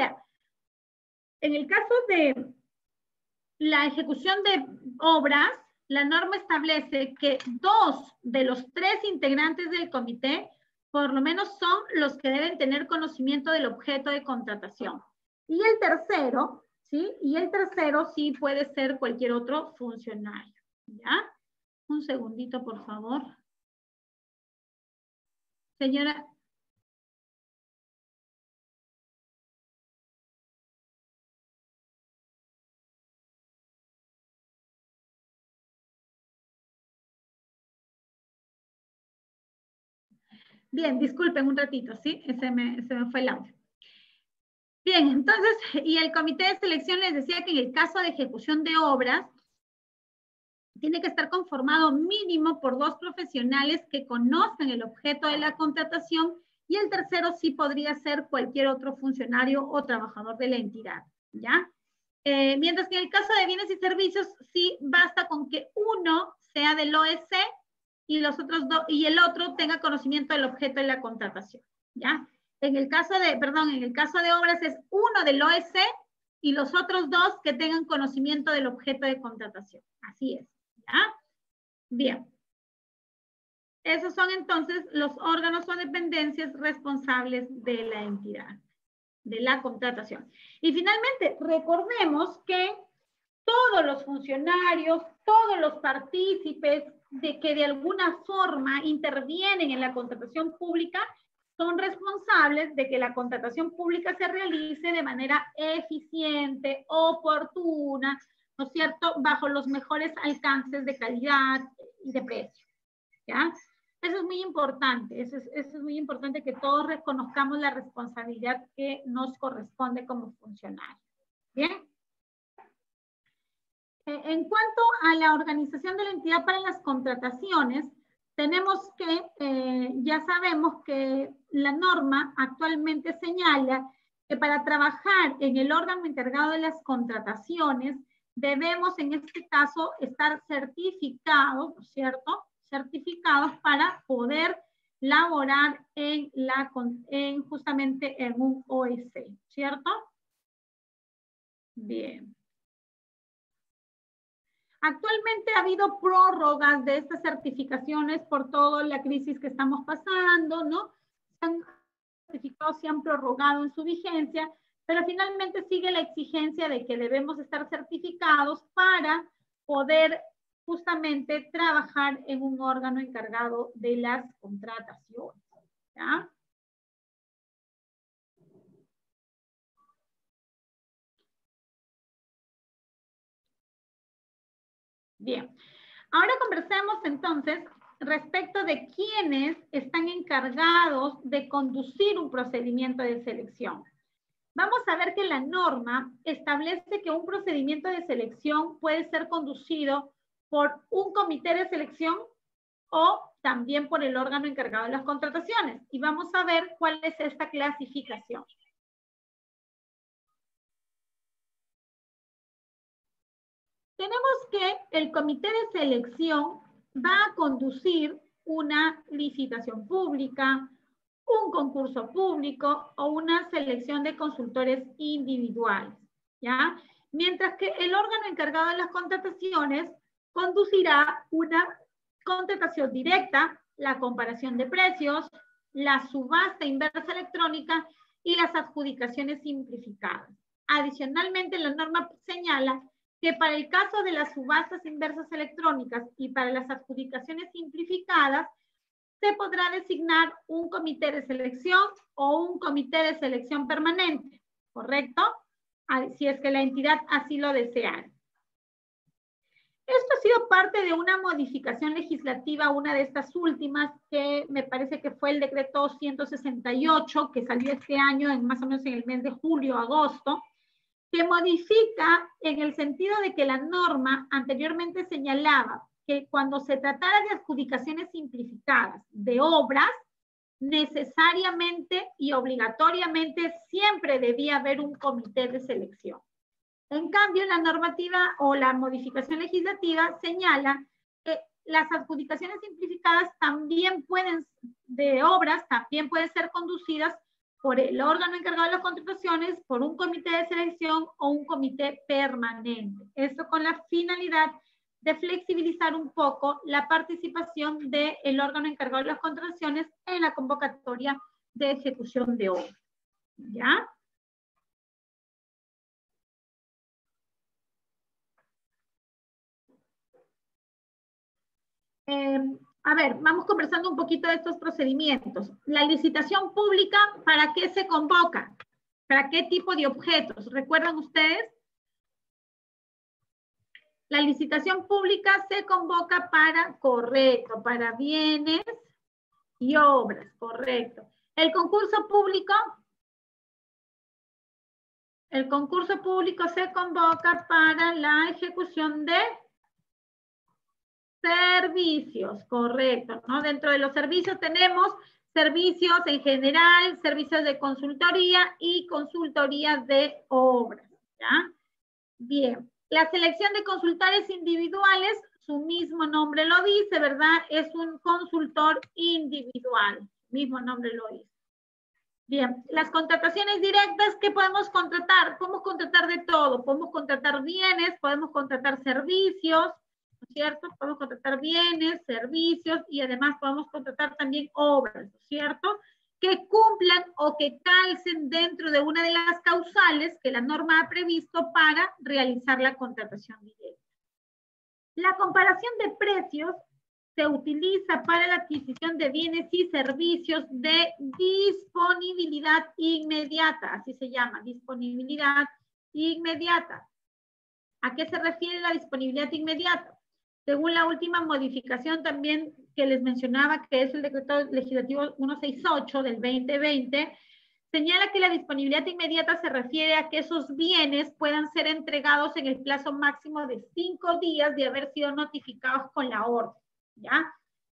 la ejecución de obras, la norma establece que 2 de los 3 integrantes del comité, por lo menos, son los que deben tener conocimiento del objeto de contratación. Y el tercero, ¿sí? Y el tercero sí puede ser cualquier otro funcionario, ¿ya? Un segundito, por favor. Señora. Bien, disculpen un ratito, ¿sí? Se me fue el audio. Bien, entonces, y el comité de selección les decía que en el caso de ejecución de obras, tiene que estar conformado mínimo por 2 profesionales que conozcan el objeto de la contratación, y el tercero sí podría ser cualquier otro funcionario o trabajador de la entidad, ¿ya? Mientras que en el caso de bienes y servicios, sí basta con que uno sea del OEC y el otro tenga conocimiento del objeto de la contratación, ¿ya? En el caso de obras es uno del OEC y los otros 2 que tengan conocimiento del objeto de contratación. Así es, ¿ya? Bien. Esos son entonces los órganos o dependencias responsables de la entidad, de la contratación. Y finalmente, recordemos que todos los funcionarios, todos los partícipes de que de alguna forma intervienen en la contratación pública son responsables de que la contratación pública se realice de manera eficiente, oportuna, ¿no es cierto?, bajo los mejores alcances de calidad y de precio, ¿ya? Eso es muy importante, eso es muy importante, que todos reconozcamos la responsabilidad que nos corresponde como funcionarios. ¿Bien? En cuanto a la organización de la entidad para las contrataciones, tenemos que, ya sabemos que la norma actualmente señala que para trabajar en el órgano encargado de las contrataciones, debemos en este caso estar certificados, ¿no es cierto?, certificados para poder laborar justamente en un OEC, ¿cierto? Bien. Actualmente ha habido prórrogas de estas certificaciones por toda la crisis que estamos pasando, ¿no? Certificados se han prorrogado en su vigencia, pero finalmente sigue la exigencia de que debemos estar certificados para poder justamente trabajar en un órgano encargado de las contrataciones, ¿ya? Bien, ahora conversemos entonces respecto de quiénes están encargados de conducir un procedimiento de selección. Vamos a ver que la norma establece que un procedimiento de selección puede ser conducido por un comité de selección o también por el órgano encargado de las contrataciones. Y vamos a ver cuál es esta clasificación. Tenemos que el comité de selección va a conducir una licitación pública, un concurso público o una selección de consultores individuales, ¿ya? Mientras que el órgano encargado de las contrataciones conducirá una contratación directa, la comparación de precios, la subasta inversa electrónica y las adjudicaciones simplificadas. Adicionalmente, la norma señala que para el caso de las subastas inversas electrónicas y para las adjudicaciones simplificadas, se podrá designar un comité de selección o un comité de selección permanente, ¿correcto? Si es que la entidad así lo desea. Esto ha sido parte de una modificación legislativa, una de estas últimas, que me parece que fue el decreto 168, que salió este año, más o menos en el mes de julio, agosto, que modifica en el sentido de que la norma anteriormente señalaba que cuando se tratara de adjudicaciones simplificadas de obras, necesariamente y obligatoriamente siempre debía haber un comité de selección. En cambio, la normativa o la modificación legislativa señala que las adjudicaciones simplificadas también de obras, también pueden ser conducidas por el órgano encargado de las contrataciones, por un comité de selección o un comité permanente. Esto con la finalidad de flexibilizar un poco la participación del órgano encargado de las contrataciones en la convocatoria de ejecución de obra. ¿Ya? A ver, vamos conversando un poquito de estos procedimientos. La licitación pública, ¿para qué se convoca? ¿Para qué tipo de objetos? ¿Recuerdan ustedes? La licitación pública se convoca para, correcto, para bienes y obras, correcto. El concurso público se convoca para la ejecución de servicios, correcto, ¿no? Dentro de los servicios tenemos servicios en general, servicios de consultoría y consultoría de obras, ¿ya? Bien, la selección de consultores individuales, su mismo nombre lo dice, ¿verdad? Es un consultor individual, mismo nombre lo dice. Bien, las contrataciones directas, ¿qué podemos contratar? Podemos contratar de todo, podemos contratar bienes, podemos contratar servicios, ¿no es cierto? Podemos contratar bienes, servicios y además podemos contratar también obras, ¿no es cierto? Que cumplan o que calcen dentro de una de las causales que la norma ha previsto para realizar la contratación directa. La comparación de precios se utiliza para la adquisición de bienes y servicios de disponibilidad inmediata, así se llama, disponibilidad inmediata. ¿A qué se refiere la disponibilidad inmediata? Según la última modificación también que les mencionaba, que es el decreto legislativo 168 del 2020, señala que la disponibilidad inmediata se refiere a que esos bienes puedan ser entregados en el plazo máximo de 5 días de haber sido notificados con la orden, ¿ya?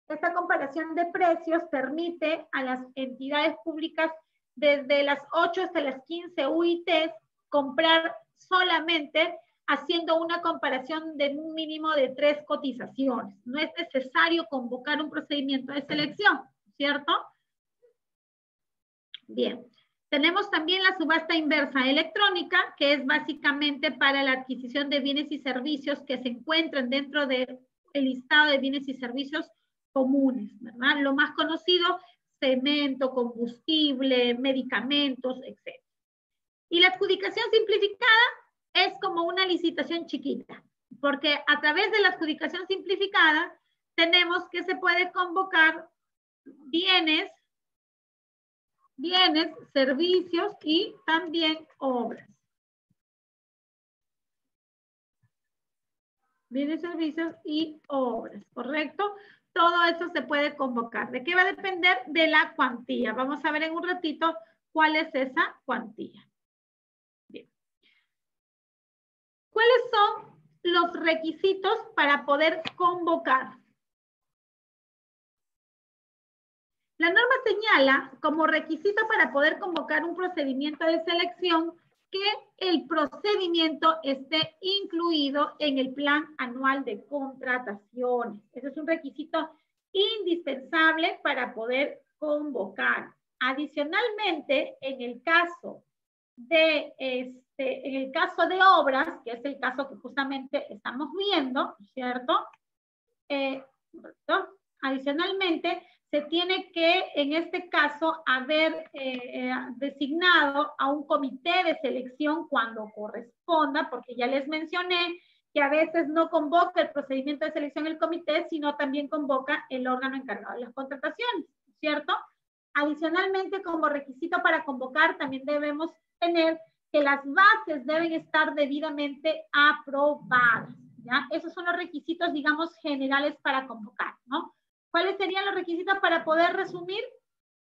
Esta comparación de precios permite a las entidades públicas desde las 8 hasta las 15 UITs comprar solamente haciendo una comparación de un mínimo de 3 cotizaciones. No es necesario convocar un procedimiento de selección, ¿cierto? Bien. Tenemos también la subasta inversa electrónica, que es básicamente para la adquisición de bienes y servicios que se encuentran dentro del listado de bienes y servicios comunes, ¿verdad? Lo más conocido, cemento, combustible, medicamentos, etc. Y la adjudicación simplificada es como una licitación chiquita, porque a través de la adjudicación simplificada tenemos que se puede convocar bienes, servicios y también obras. Bienes, servicios y obras, ¿correcto? Todo eso se puede convocar. ¿De qué va a depender? De la cuantía. Vamos a ver en un ratito cuál es esa cuantía. Bien. ¿Cuáles son los requisitos para poder convocar? La norma señala como requisito para poder convocar un procedimiento de selección que el procedimiento esté incluido en el plan anual de contrataciones. Ese es un requisito indispensable para poder convocar. Adicionalmente, en el caso de obras, que es el caso que justamente estamos viendo, ¿cierto? Adicionalmente, se tiene que, en este caso, haber designado a un comité de selección cuando corresponda, porque ya les mencioné que a veces no convoca el procedimiento de selección el comité, sino también convoca el órgano encargado de las contrataciones, ¿cierto? Adicionalmente, como requisito para convocar, también debemos tener que las bases deben estar debidamente aprobadas, ¿ya? Esos son los requisitos, digamos, generales para convocar, ¿no? ¿Cuáles serían los requisitos para poder resumir?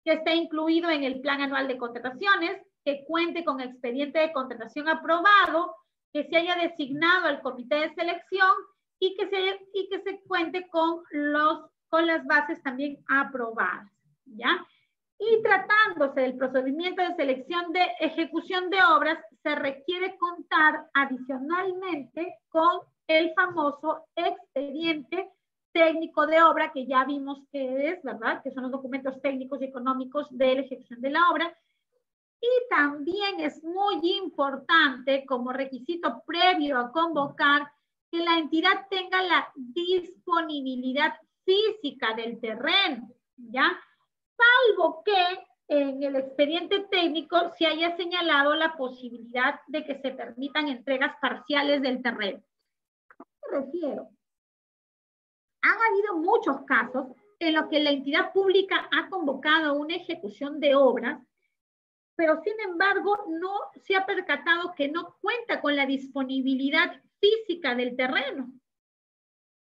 Que esté incluido en el plan anual de contrataciones, que cuente con expediente de contratación aprobado, que se haya designado al comité de selección y que se cuente con las bases también aprobadas, ¿ya? Y tratándose del procedimiento de selección de ejecución de obras, se requiere contar adicionalmente con el famoso expediente técnico de obra, que ya vimos que es, ¿verdad? Que son los documentos técnicos y económicos de la ejecución de la obra. Y también es muy importante, como requisito previo a convocar, que la entidad tenga la disponibilidad física del terreno, ¿ya? Salvo que en el expediente técnico se haya señalado la posibilidad de que se permitan entregas parciales del terreno. ¿A qué me refiero? Han habido muchos casos en los que la entidad pública ha convocado una ejecución de obras, pero sin embargo no se ha percatado que no cuenta con la disponibilidad física del terreno.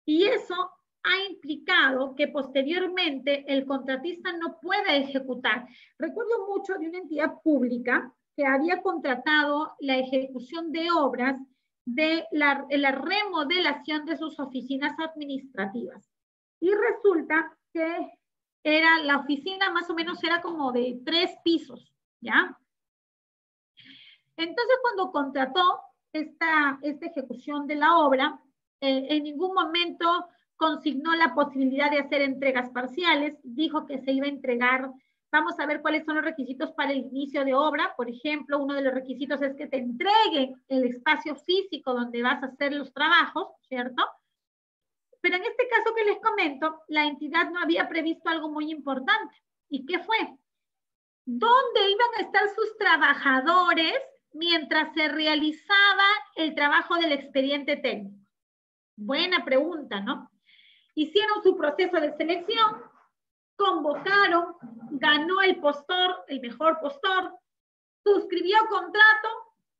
Y eso ha implicado que posteriormente el contratista no pueda ejecutar. Recuerdo mucho de una entidad pública que había contratado la ejecución de obras de la remodelación de sus oficinas administrativas. Y resulta que era la oficina más o menos era como de 3 pisos, ¿ya? Entonces cuando contrató esta ejecución de la obra, en ningún momento consignó la posibilidad de hacer entregas parciales, dijo que se iba a entregar. Vamos a ver cuáles son los requisitos para el inicio de obra. Por ejemplo, uno de los requisitos es que te entreguen el espacio físico donde vas a hacer los trabajos, ¿cierto? Pero en este caso que les comento, la entidad no había previsto algo muy importante. ¿Y qué fue? ¿Dónde iban a estar sus trabajadores mientras se realizaba el trabajo del expediente técnico? Buena pregunta, ¿no? Hicieron su proceso de selección, convocaron, ganó el postor, el mejor postor, suscribió contrato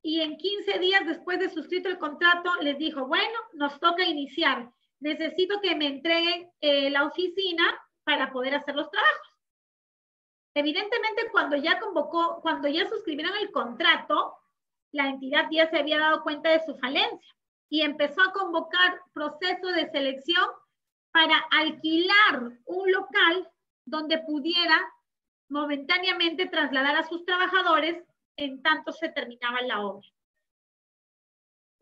y en 15 días después de suscrito el contrato les dijo, bueno, nos toca iniciar. Necesito que me entreguen la oficina para poder hacer los trabajos. Evidentemente, cuando ya suscribieron el contrato, la entidad ya se había dado cuenta de su falencia y empezó a convocar procesos de selección para alquilar un local donde pudiera momentáneamente trasladar a sus trabajadores en tanto se terminaba la obra.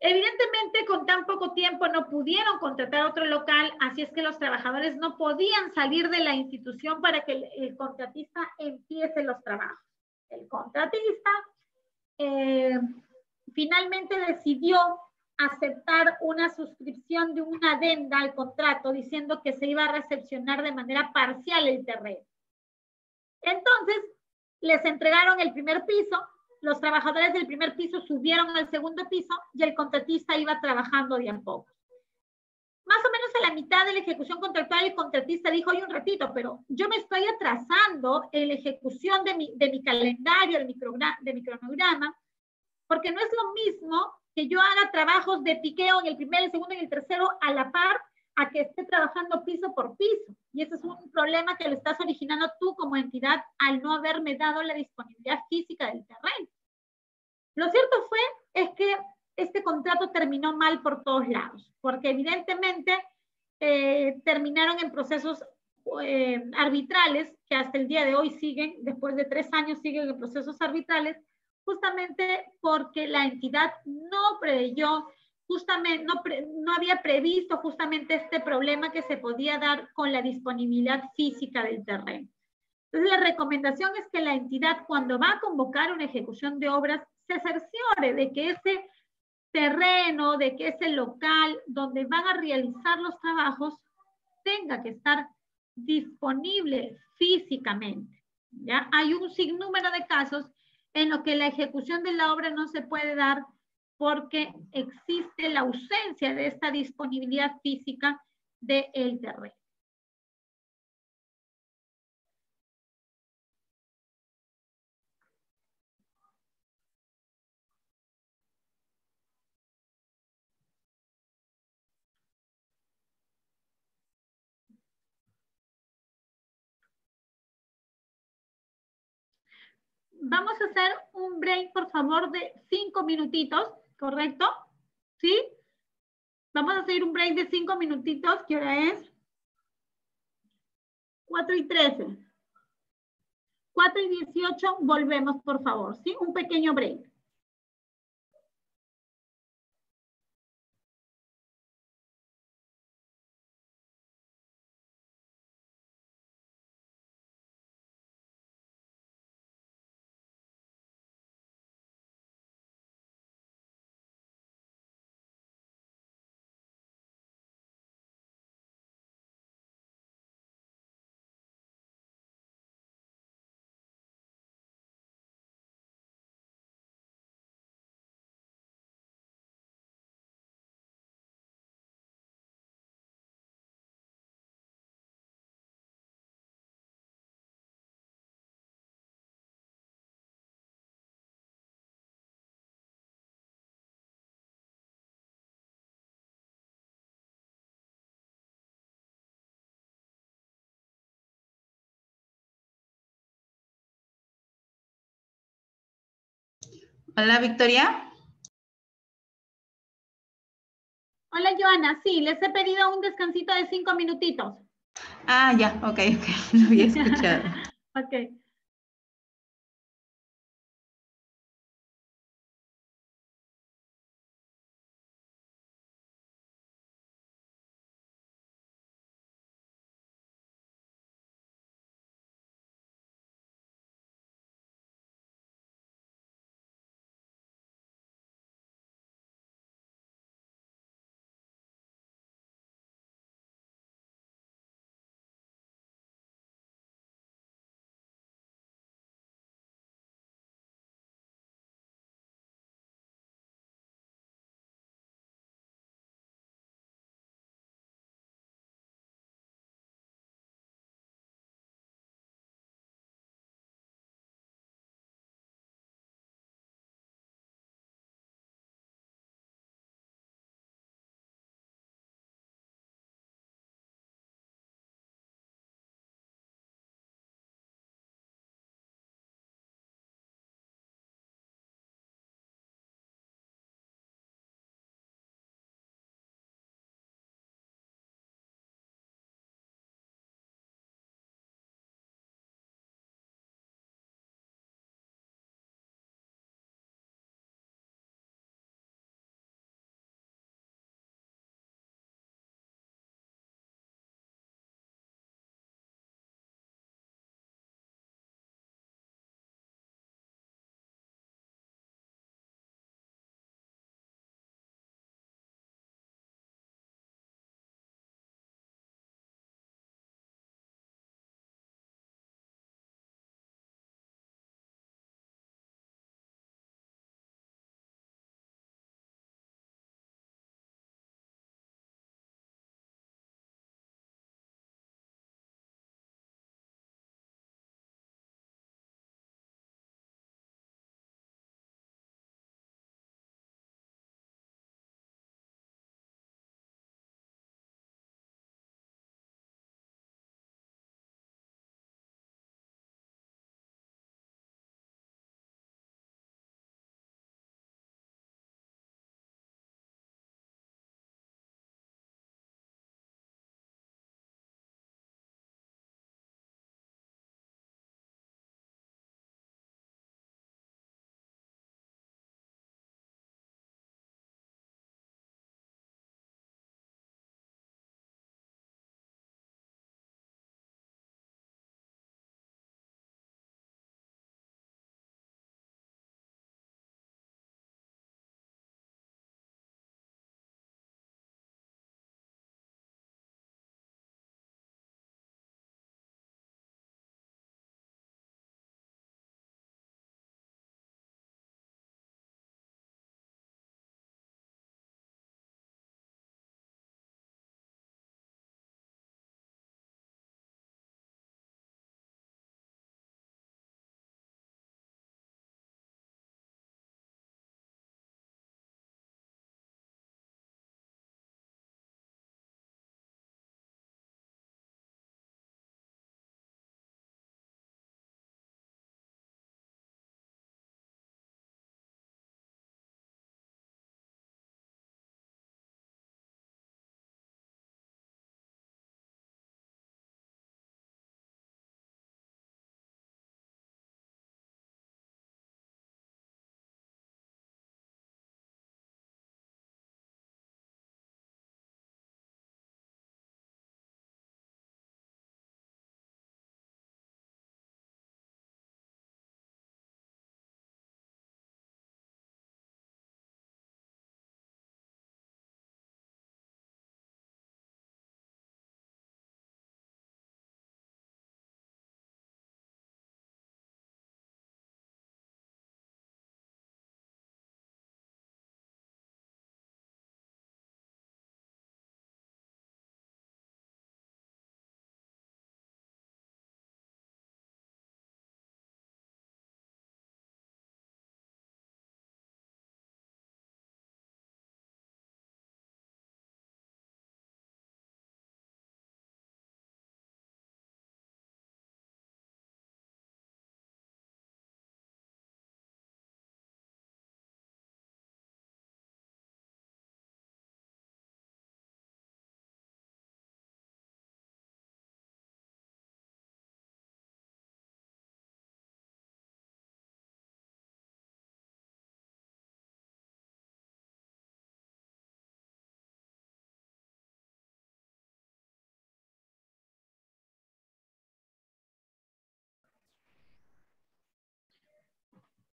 Evidentemente, con tan poco tiempo no pudieron contratar otro local, así es que los trabajadores no podían salir de la institución para que el contratista empiece los trabajos. El contratista finalmente decidió aceptar una suscripción de una adenda al contrato diciendo que se iba a recepcionar de manera parcial el terreno. Entonces, les entregaron el primer piso, los trabajadores del primer piso subieron al segundo piso y el contratista iba trabajando de a poco. Más o menos a la mitad de la ejecución contractual, el contratista dijo, oye, un ratito, pero yo me estoy atrasando en la ejecución de mi calendario, de mi cronograma, porque no es lo mismo que yo haga trabajos de piqueo en el primer, el segundo y el tercero a la par a que esté trabajando piso por piso. Y ese es un problema que lo estás originando tú como entidad al no haberme dado la disponibilidad física del terreno. Lo cierto es que este contrato terminó mal por todos lados, porque evidentemente terminaron en procesos arbitrales que hasta el día de hoy siguen, después de 3 años siguen en procesos arbitrales, justamente porque la entidad no preveyó, justamente no había previsto justamente este problema que se podía dar con la disponibilidad física del terreno. Entonces, la recomendación es que la entidad, cuando va a convocar una ejecución de obras, se cerciore de que ese terreno, de que ese local donde van a realizar los trabajos tenga que estar disponible físicamente. ¿Ya? Hay un sinnúmero de casos en los que la ejecución de la obra no se puede dar porque existe la ausencia de esta disponibilidad física del terreno. Vamos a hacer un break, por favor, de 5 minutitos, ¿correcto? ¿Sí? Vamos a hacer un break de 5 minutitos. ¿Qué hora es? 4:13. 4:18, volvemos, por favor, ¿sí? Un pequeño break. Hola, Victoria. Hola, Joana. Sí, les he pedido un descansito de 5 minutitos. Ah, ya, ok, no había escuchado. Ok.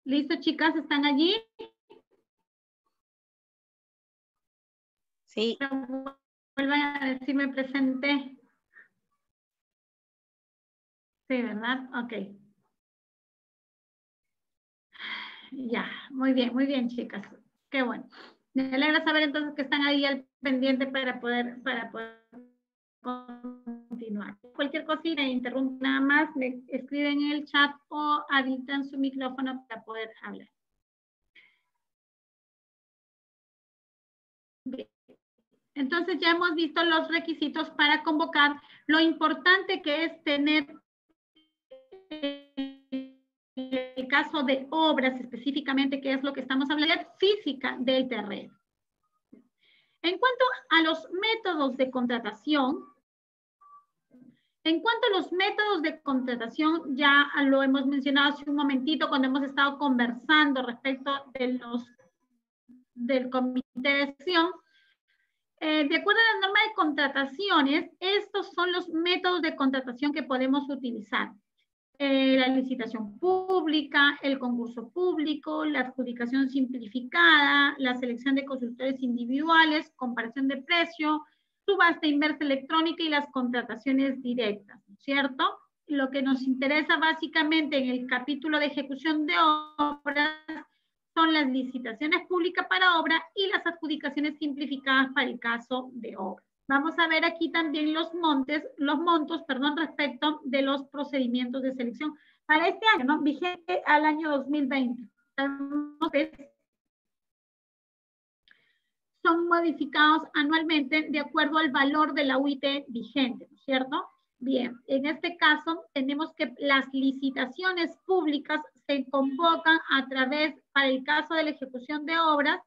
¿Listo, chicas? ¿Están allí? Sí. Vuelvan a decirme presente. Sí, ¿verdad? Ok. Ya, muy bien, chicas. Qué bueno. Me alegra saber entonces que están ahí al pendiente para poder continuar. Cualquier cosita, interrumpen nada más, me escriben en el chat o habilitan su micrófono para poder hablar. Bien. Entonces ya hemos visto los requisitos para convocar. Lo importante que es tener el caso de obras específicamente, que es lo que estamos hablando, física del terreno. En cuanto a los métodos de contratación, ya lo hemos mencionado hace un momentito cuando hemos estado conversando respecto del comité de selección. De acuerdo a la norma de contrataciones, estos son los métodos de contratación que podemos utilizar. La licitación pública, el concurso público, la adjudicación simplificada, la selección de consultores individuales, comparación de precio, subasta inversa electrónica y las contrataciones directas, ¿no es cierto? Lo que nos interesa básicamente en el capítulo de ejecución de obras son las licitaciones públicas para obra y las adjudicaciones simplificadas para el caso de obra. Vamos a ver aquí también los montos, respecto de los procedimientos de selección para este año, ¿no? Vigente al año 2020. Son modificados anualmente de acuerdo al valor de la UIT vigente, ¿no es cierto? Bien, en este caso tenemos que las licitaciones públicas se convocan a través, para el caso de la ejecución de obras,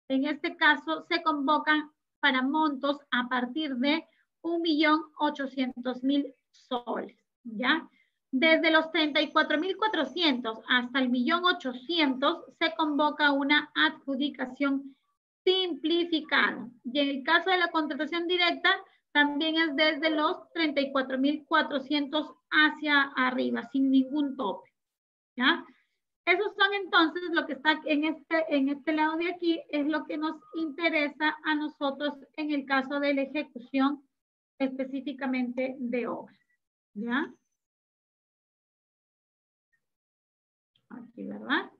en este caso se convocan para montos a partir de 1.800.000 soles, ¿ya? Desde los 34.400 hasta el 1.800.000 se convoca una adjudicación simplificada. Y en el caso de la contratación directa, también es desde los 34.400 hacia arriba, sin ningún tope, ¿ya? Esos son entonces lo que está en este lado de aquí, es lo que nos interesa a nosotros en el caso de la ejecución específicamente de obras, ¿ya? Aquí, ¿verdad?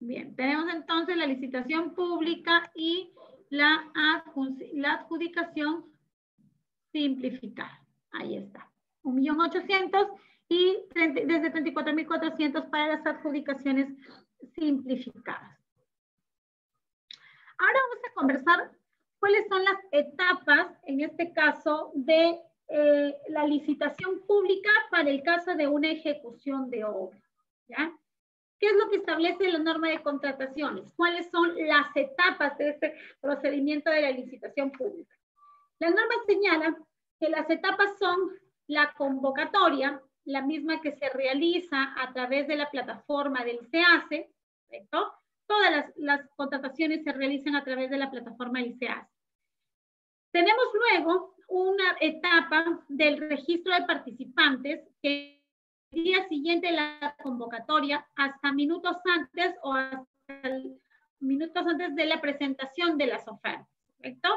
Bien, tenemos entonces la licitación pública y la adjudicación simplificada. Ahí está. 1.800.000 y desde 34.400 para las adjudicaciones simplificadas. Ahora vamos a conversar cuáles son las etapas, en este caso, de la licitación pública para el caso de una ejecución de obra, ¿ya? ¿Qué es lo que establece la norma de contrataciones? ¿Cuáles son las etapas de este procedimiento de la licitación pública? La norma señala que las etapas son la convocatoria, la misma que se realiza a través de la plataforma del SEACE, ¿correcto? Todas las contrataciones se realizan a través de la plataforma del SEACE. Tenemos luego una etapa del registro de participantes que el día siguiente de la convocatoria hasta minutos antes o hasta minutos antes de la presentación de las ofertas, ¿correcto?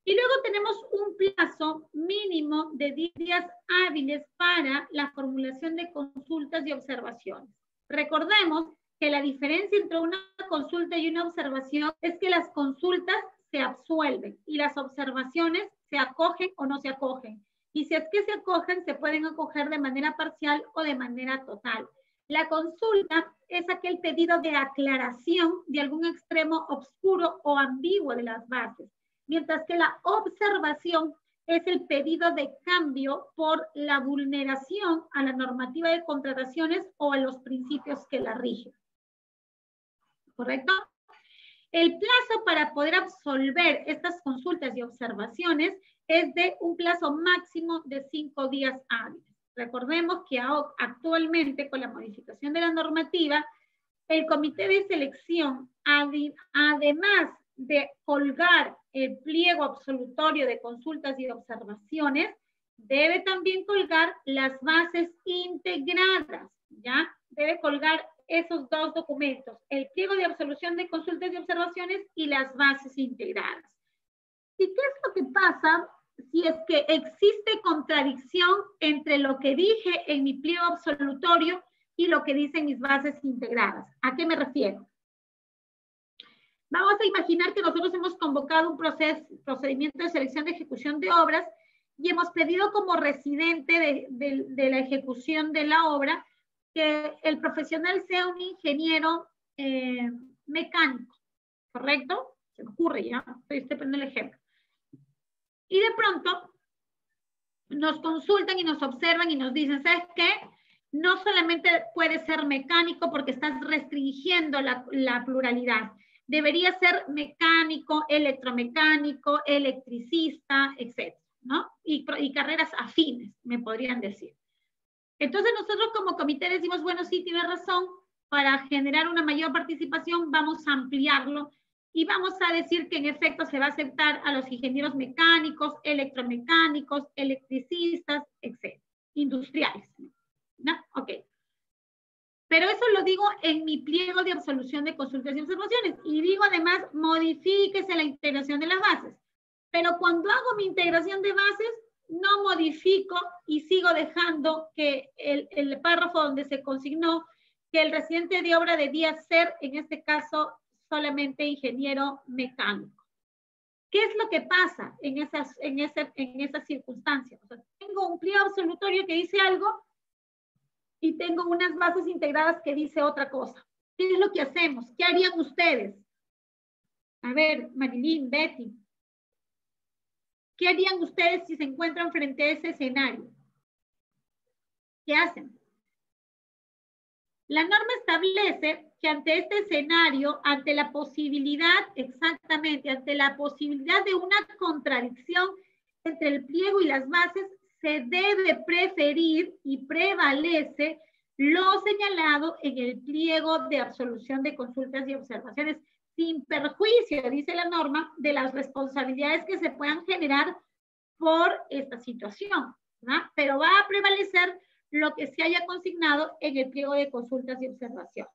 Y luego tenemos un plazo mínimo de 10 días hábiles para la formulación de consultas y observaciones. Recordemos que la diferencia entre una consulta y una observación es que las consultas se absuelven y las observaciones se acogen o no se acogen. Y si es que se acogen, se pueden acoger de manera parcial o de manera total. La consulta es aquel pedido de aclaración de algún extremo oscuro o ambiguo de las bases, mientras que la observación es el pedido de cambio por la vulneración a la normativa de contrataciones o a los principios que la rigen. ¿Correcto? El plazo para poder absolver estas consultas y observaciones es de un plazo máximo de 5 días hábiles. Recordemos que actualmente, con la modificación de la normativa, el comité de selección, además de colgar el pliego absolutorio de consultas y observaciones, debe también colgar las bases integradas, ¿ya? Debe colgar esos dos documentos, el pliego de absolución de consultas y observaciones y las bases integradas. ¿Y qué es lo que pasa si es que existe contradicción entre lo que dije en mi pliego absolutorio y lo que dicen mis bases integradas? ¿A qué me refiero? Vamos a imaginar que nosotros hemos convocado un procedimiento de selección de ejecución de obras y hemos pedido como residente de la ejecución de la obra que el profesional sea un ingeniero mecánico, ¿correcto? Se me ocurre ya, estoy poniendo el ejemplo. Y de pronto nos consultan y nos observan y nos dicen, ¿sabes qué? No solamente puede ser mecánico porque estás restringiendo la pluralidad. Debería ser mecánico, electromecánico, electricista, etc., ¿no? Y carreras afines, me podrían decir. Entonces nosotros como comité decimos, bueno, sí, tiene razón, para generar una mayor participación vamos a ampliarlo y vamos a decir que en efecto se va a aceptar a los ingenieros mecánicos, electromecánicos, electricistas, etc., industriales, ¿no? Ok. Pero eso lo digo en mi pliego de absolución de consultas y observaciones. Y digo además, modifíquese la integración de las bases. Pero cuando hago mi integración de bases, no modifico y sigo dejando que el párrafo donde se consignó que el residente de obra debía ser, en este caso, solamente ingeniero mecánico. ¿Qué es lo que pasa en esas circunstancias? O sea, tengo un pliego absolutorio que dice algo y tengo unas bases integradas que dice otra cosa. ¿Qué es lo que hacemos? ¿Qué harían ustedes? A ver, Marilyn, Betty. ¿Qué harían ustedes si se encuentran frente a ese escenario? ¿Qué hacen? La norma establece que ante este escenario, ante la posibilidad, exactamente, ante la posibilidad de una contradicción entre el pliego y las bases, se debe preferir y prevalece lo señalado en el pliego de absolución de consultas y observaciones, sin perjuicio, dice la norma, de las responsabilidades que se puedan generar por esta situación, ¿no? Pero va a prevalecer lo que se haya consignado en el pliego de consultas y observaciones.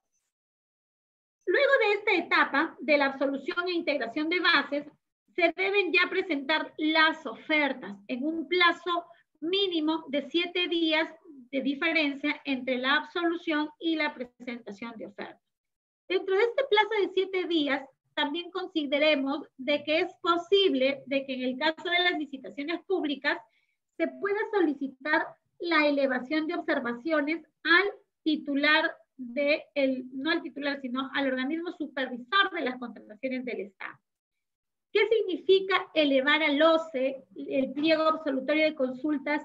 Luego de esta etapa de la absolución e integración de bases, se deben ya presentar las ofertas en un plazo mínimo de 7 días de diferencia entre la absolución y la presentación de ofertas. Dentro de este plazo de 7 días, también consideremos de que es posible de que en el caso de las licitaciones públicas se pueda solicitar la elevación de observaciones al titular no al titular, sino al organismo supervisor de las contrataciones del Estado. ¿Qué significa elevar al OCE el pliego absolutorio de consultas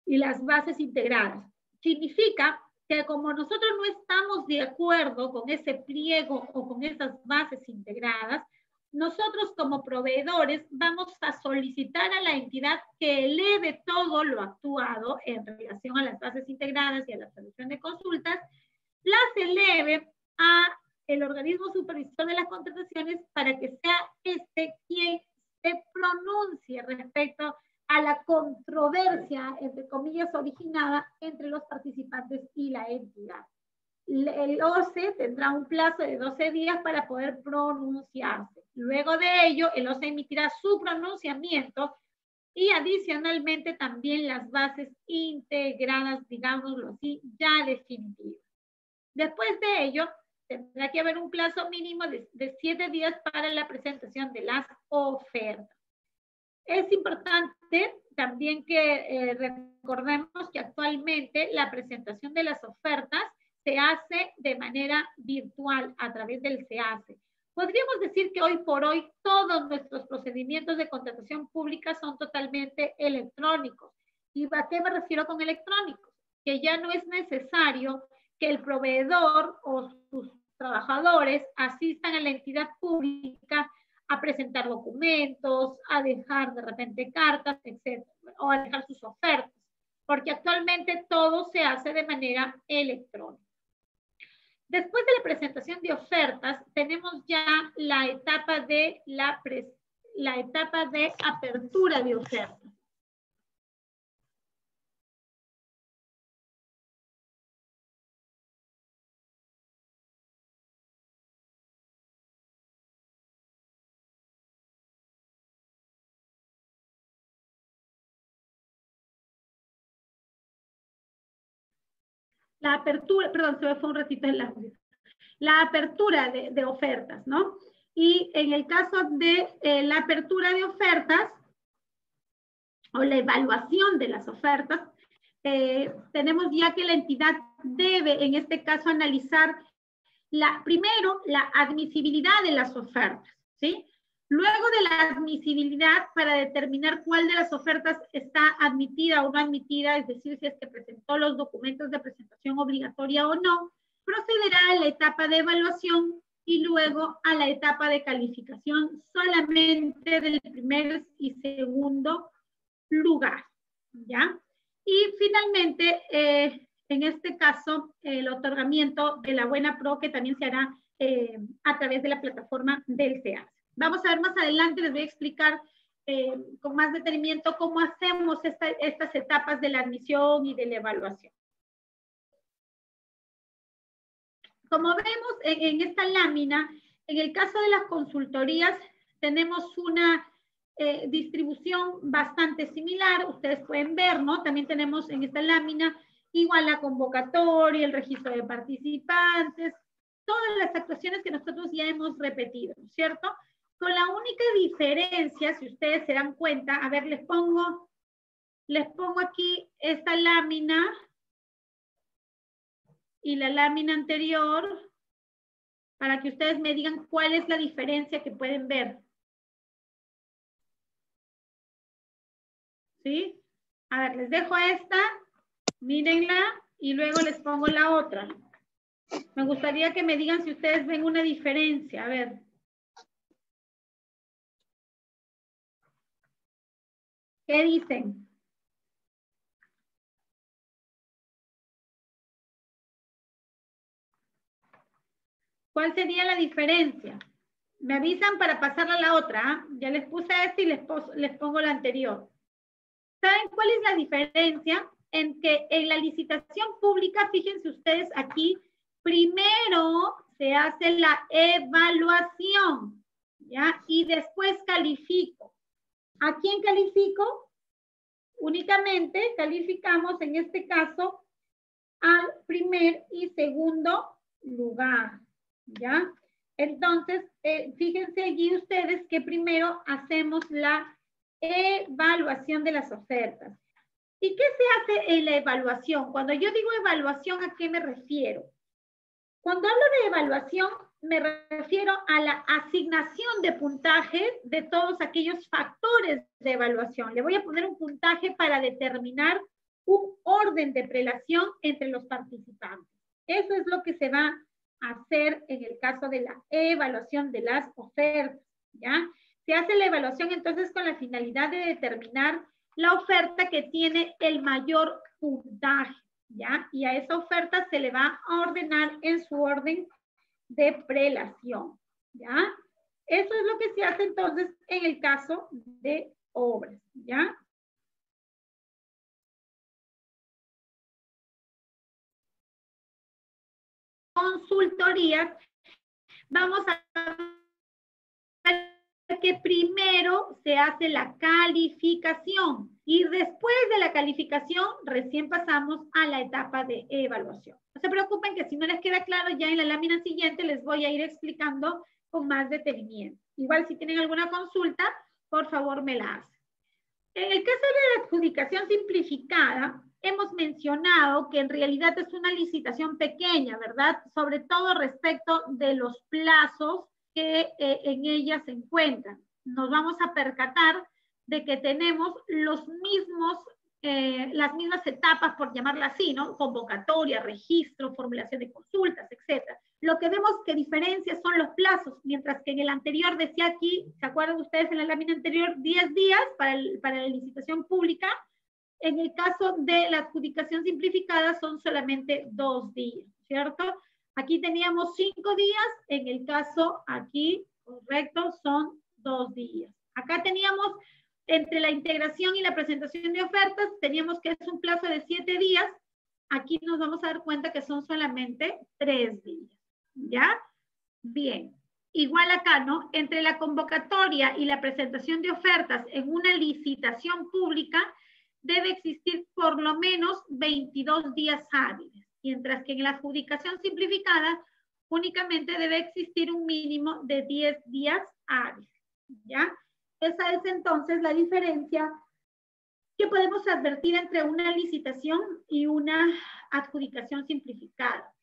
y las bases integradas? Significa que como nosotros no estamos de acuerdo con ese pliego o con esas bases integradas, nosotros como proveedores vamos a solicitar a la entidad que eleve todo lo actuado en relación a las bases integradas y a la solución de consultas, las eleve a el organismo supervisor de las contrataciones para que sea este quien se pronuncie respecto a la controversia, entre comillas, originada entre los participantes y la entidad. El OCE tendrá un plazo de 12 días para poder pronunciarse. Luego de ello, el OCE emitirá su pronunciamiento y adicionalmente también las bases integradas, digámoslo así, ya definitivas. Después de ello, tendrá que haber un plazo mínimo de 7 días para la presentación de las ofertas. Es importante también que recordemos que actualmente la presentación de las ofertas se hace de manera virtual a través del SEACE. Podríamos decir que hoy por hoy todos nuestros procedimientos de contratación pública son totalmente electrónicos. ¿Y a qué me refiero con electrónicos? Que ya no es necesario que el proveedor o sus trabajadores asistan a la entidad pública a presentar documentos, a dejar de repente cartas, etc., o a dejar sus ofertas, porque actualmente todo se hace de manera electrónica. Después de la presentación de ofertas, tenemos ya la etapa de apertura de ofertas. La apertura, perdón, se me fue un ratito el audio. La apertura de ofertas, ¿no? Y en el caso de la apertura de ofertas, o la evaluación de las ofertas, tenemos ya que la entidad debe, en este caso, analizar primero la admisibilidad de las ofertas, ¿sí? Luego de la admisibilidad, para determinar cuál de las ofertas está admitida o no admitida, es decir, si es que presentó los documentos de presentación obligatoria o no, procederá a la etapa de evaluación y luego a la etapa de calificación solamente del primer y segundo lugar, ¿ya? Y finalmente, en este caso, el otorgamiento de la Buena Pro, que también se hará a través de la plataforma del SEAS. Vamos a ver más adelante, les voy a explicar con más detenimiento cómo hacemos estas etapas de la admisión y de la evaluación. Como vemos en esta lámina, en el caso de las consultorías, tenemos una distribución bastante similar. Ustedes pueden ver, ¿no? También tenemos en esta lámina igual la convocatoria, el registro de participantes, todas las actuaciones que nosotros ya hemos repetido, ¿cierto? Con la única diferencia, si ustedes se dan cuenta, a ver, les pongo aquí esta lámina y la lámina anterior para que ustedes me digan cuál es la diferencia que pueden ver. ¿Sí? A ver, les dejo esta, mírenla y luego les pongo la otra. Me gustaría que me digan si ustedes ven una diferencia. A ver. ¿Qué dicen? ¿Cuál sería la diferencia? Me avisan para pasarla a la otra. ¿Eh? Ya les puse esta y les pongo la anterior. ¿Saben cuál es la diferencia? En que en la licitación pública, fíjense ustedes aquí, primero se hace la evaluación, ¿ya? Y después califico. ¿A quién califico? Únicamente calificamos, en este caso, al primer y segundo lugar, ¿ya? Entonces, fíjense allí ustedes que primero hacemos la evaluación de las ofertas. ¿Y qué se hace en la evaluación? Cuando yo digo evaluación, ¿a qué me refiero? Cuando hablo de evaluación, me refiero a la asignación de puntaje de todos aquellos factores de evaluación. Le voy a poner un puntaje para determinar un orden de prelación entre los participantes. Eso es lo que se va a hacer en el caso de la evaluación de las ofertas, ¿ya? Se hace la evaluación entonces con la finalidad de determinar la oferta que tiene el mayor puntaje, ¿ya? Y a esa oferta se le va a ordenar en su orden de prelación, ¿ya? Eso es lo que se hace entonces en el caso de obras, ¿ya? Consultorías, vamos a ver que primero se hace la calificación y después de la calificación recién pasamos a la etapa de evaluación. No se preocupen que si no les queda claro, ya en la lámina siguiente les voy a ir explicando con más detenimiento. Igual si tienen alguna consulta, por favor me la hacen. En el caso de la adjudicación simplificada, hemos mencionado que en realidad es una licitación pequeña, ¿verdad? Sobre todo respecto de los plazos que en ella se encuentran. Nos vamos a percatar de que tenemos los mismos, las mismas etapas, por llamarla así, ¿no? Convocatoria, registro, formulación de consultas, etc. Lo que vemos que diferencia son los plazos, mientras que en el anterior decía aquí, ¿se acuerdan ustedes en la lámina anterior? 10 días para la licitación pública. En el caso de la adjudicación simplificada son solamente 2 días, ¿cierto? Aquí teníamos 5 días, en el caso aquí, correcto, son 2 días. Acá teníamos, entre la integración y la presentación de ofertas, teníamos que es un plazo de 7 días. Aquí nos vamos a dar cuenta que son solamente 3 días, ¿ya? Bien. Igual acá, ¿no? Entre la convocatoria y la presentación de ofertas en una licitación pública, debe existir por lo menos 22 días hábiles. mientras que en la adjudicación simplificada únicamente debe existir un mínimo de 10 días hábiles, ¿ya? Esa es entonces la diferencia que podemos advertir entre una licitación y una adjudicación simplificada.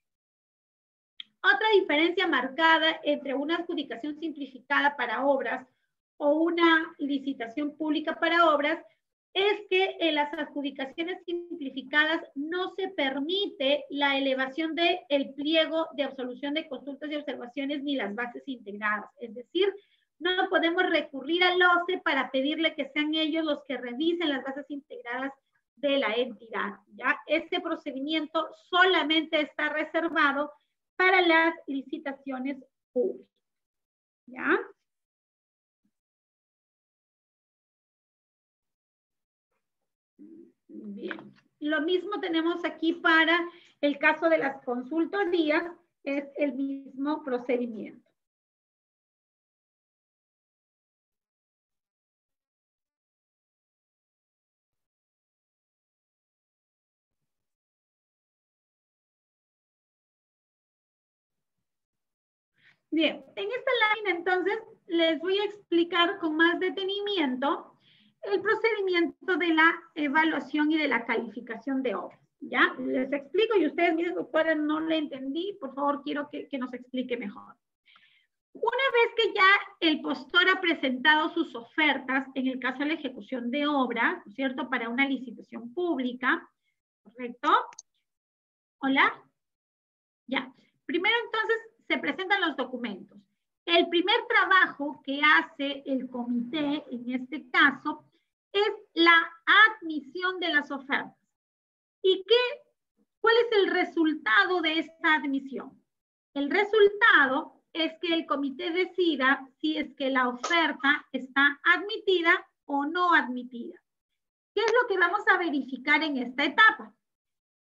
Otra diferencia marcada entre una adjudicación simplificada para obras o una licitación pública para obras es que en las adjudicaciones simplificadas no se permite la elevación del pliego de absolución de consultas y observaciones ni las bases integradas. Es decir, no podemos recurrir al OCE para pedirle que sean ellos los que revisen las bases integradas de la entidad, ¿ya? Este procedimiento solamente está reservado para las licitaciones públicas, ¿ya? Bien. Lo mismo tenemos aquí para el caso de las consultorías, es el mismo procedimiento. Bien, en esta lámina entonces les voy a explicar con más detenimiento el procedimiento de la evaluación y de la calificación de obras. ¿Ya? Les explico y ustedes, miren, doctora, no le entendí, por favor, quiero que nos explique mejor. Una vez que ya el postor ha presentado sus ofertas, en el caso de la ejecución de obras, ¿no es cierto?, para una licitación pública, ¿correcto? ¿Hola? Ya. Primero, entonces, se presentan los documentos. El primer trabajo que hace el comité, en este caso, es la admisión de las ofertas. ¿Y cuál es el resultado de esta admisión? El resultado es que el comité decida si es que la oferta está admitida o no admitida. ¿Qué es lo que vamos a verificar en esta etapa?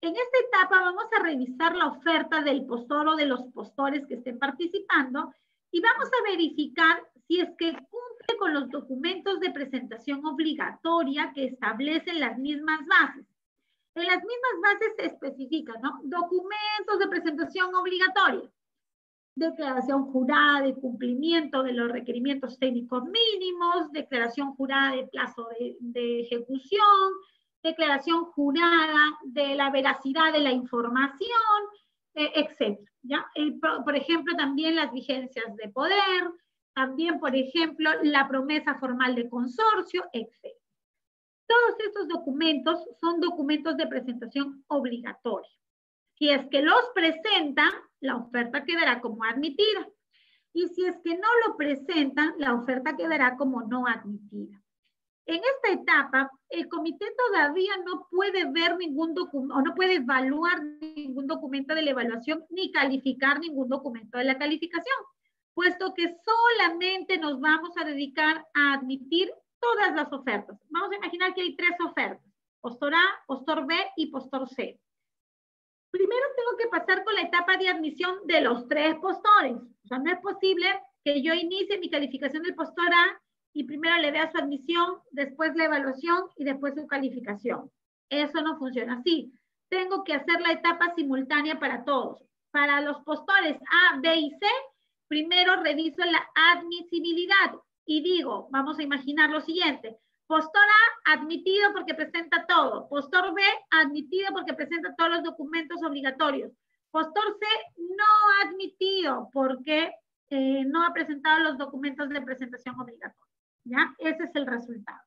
En esta etapa vamos a revisar la oferta del postor o de los postores que estén participando y vamos a verificar si es que cumple con los documentos de presentación obligatoria que establecen las mismas bases. En las mismas bases se especifican, ¿no?, documentos de presentación obligatoria, declaración jurada de cumplimiento de los requerimientos técnicos mínimos, declaración jurada de plazo de ejecución, declaración jurada de la veracidad de la información, etc. ¿Ya? Por ejemplo, también las vigencias de poder, también, por ejemplo, la promesa formal de consorcio, etc. Todos estos documentos son documentos de presentación obligatoria. Si es que los presentan, la oferta quedará como admitida. Y si es que no lo presentan, la oferta quedará como no admitida. En esta etapa, el comité todavía no puede ver ningún documento, o no puede evaluar ningún documento de la evaluación, ni calificar ningún documento de la calificación, puesto que solamente nos vamos a dedicar a admitir todas las ofertas. Vamos a imaginar que hay 3 ofertas, postor A, postor B y postor C. Primero tengo que pasar con la etapa de admisión de los 3 postores. O sea, no es posible que yo inicie mi calificación del postor A y primero le vea su admisión, después la evaluación y después su calificación. Eso no funciona así. Tengo que hacer la etapa simultánea para todos. Para los postores A, B y C, primero reviso la admisibilidad y digo, vamos a imaginar lo siguiente: postor A, admitido porque presenta todo. Postor B, admitido porque presenta todos los documentos obligatorios. Postor C, no admitido porque no ha presentado los documentos de presentación obligatoria. ¿Ya? Ese es el resultado.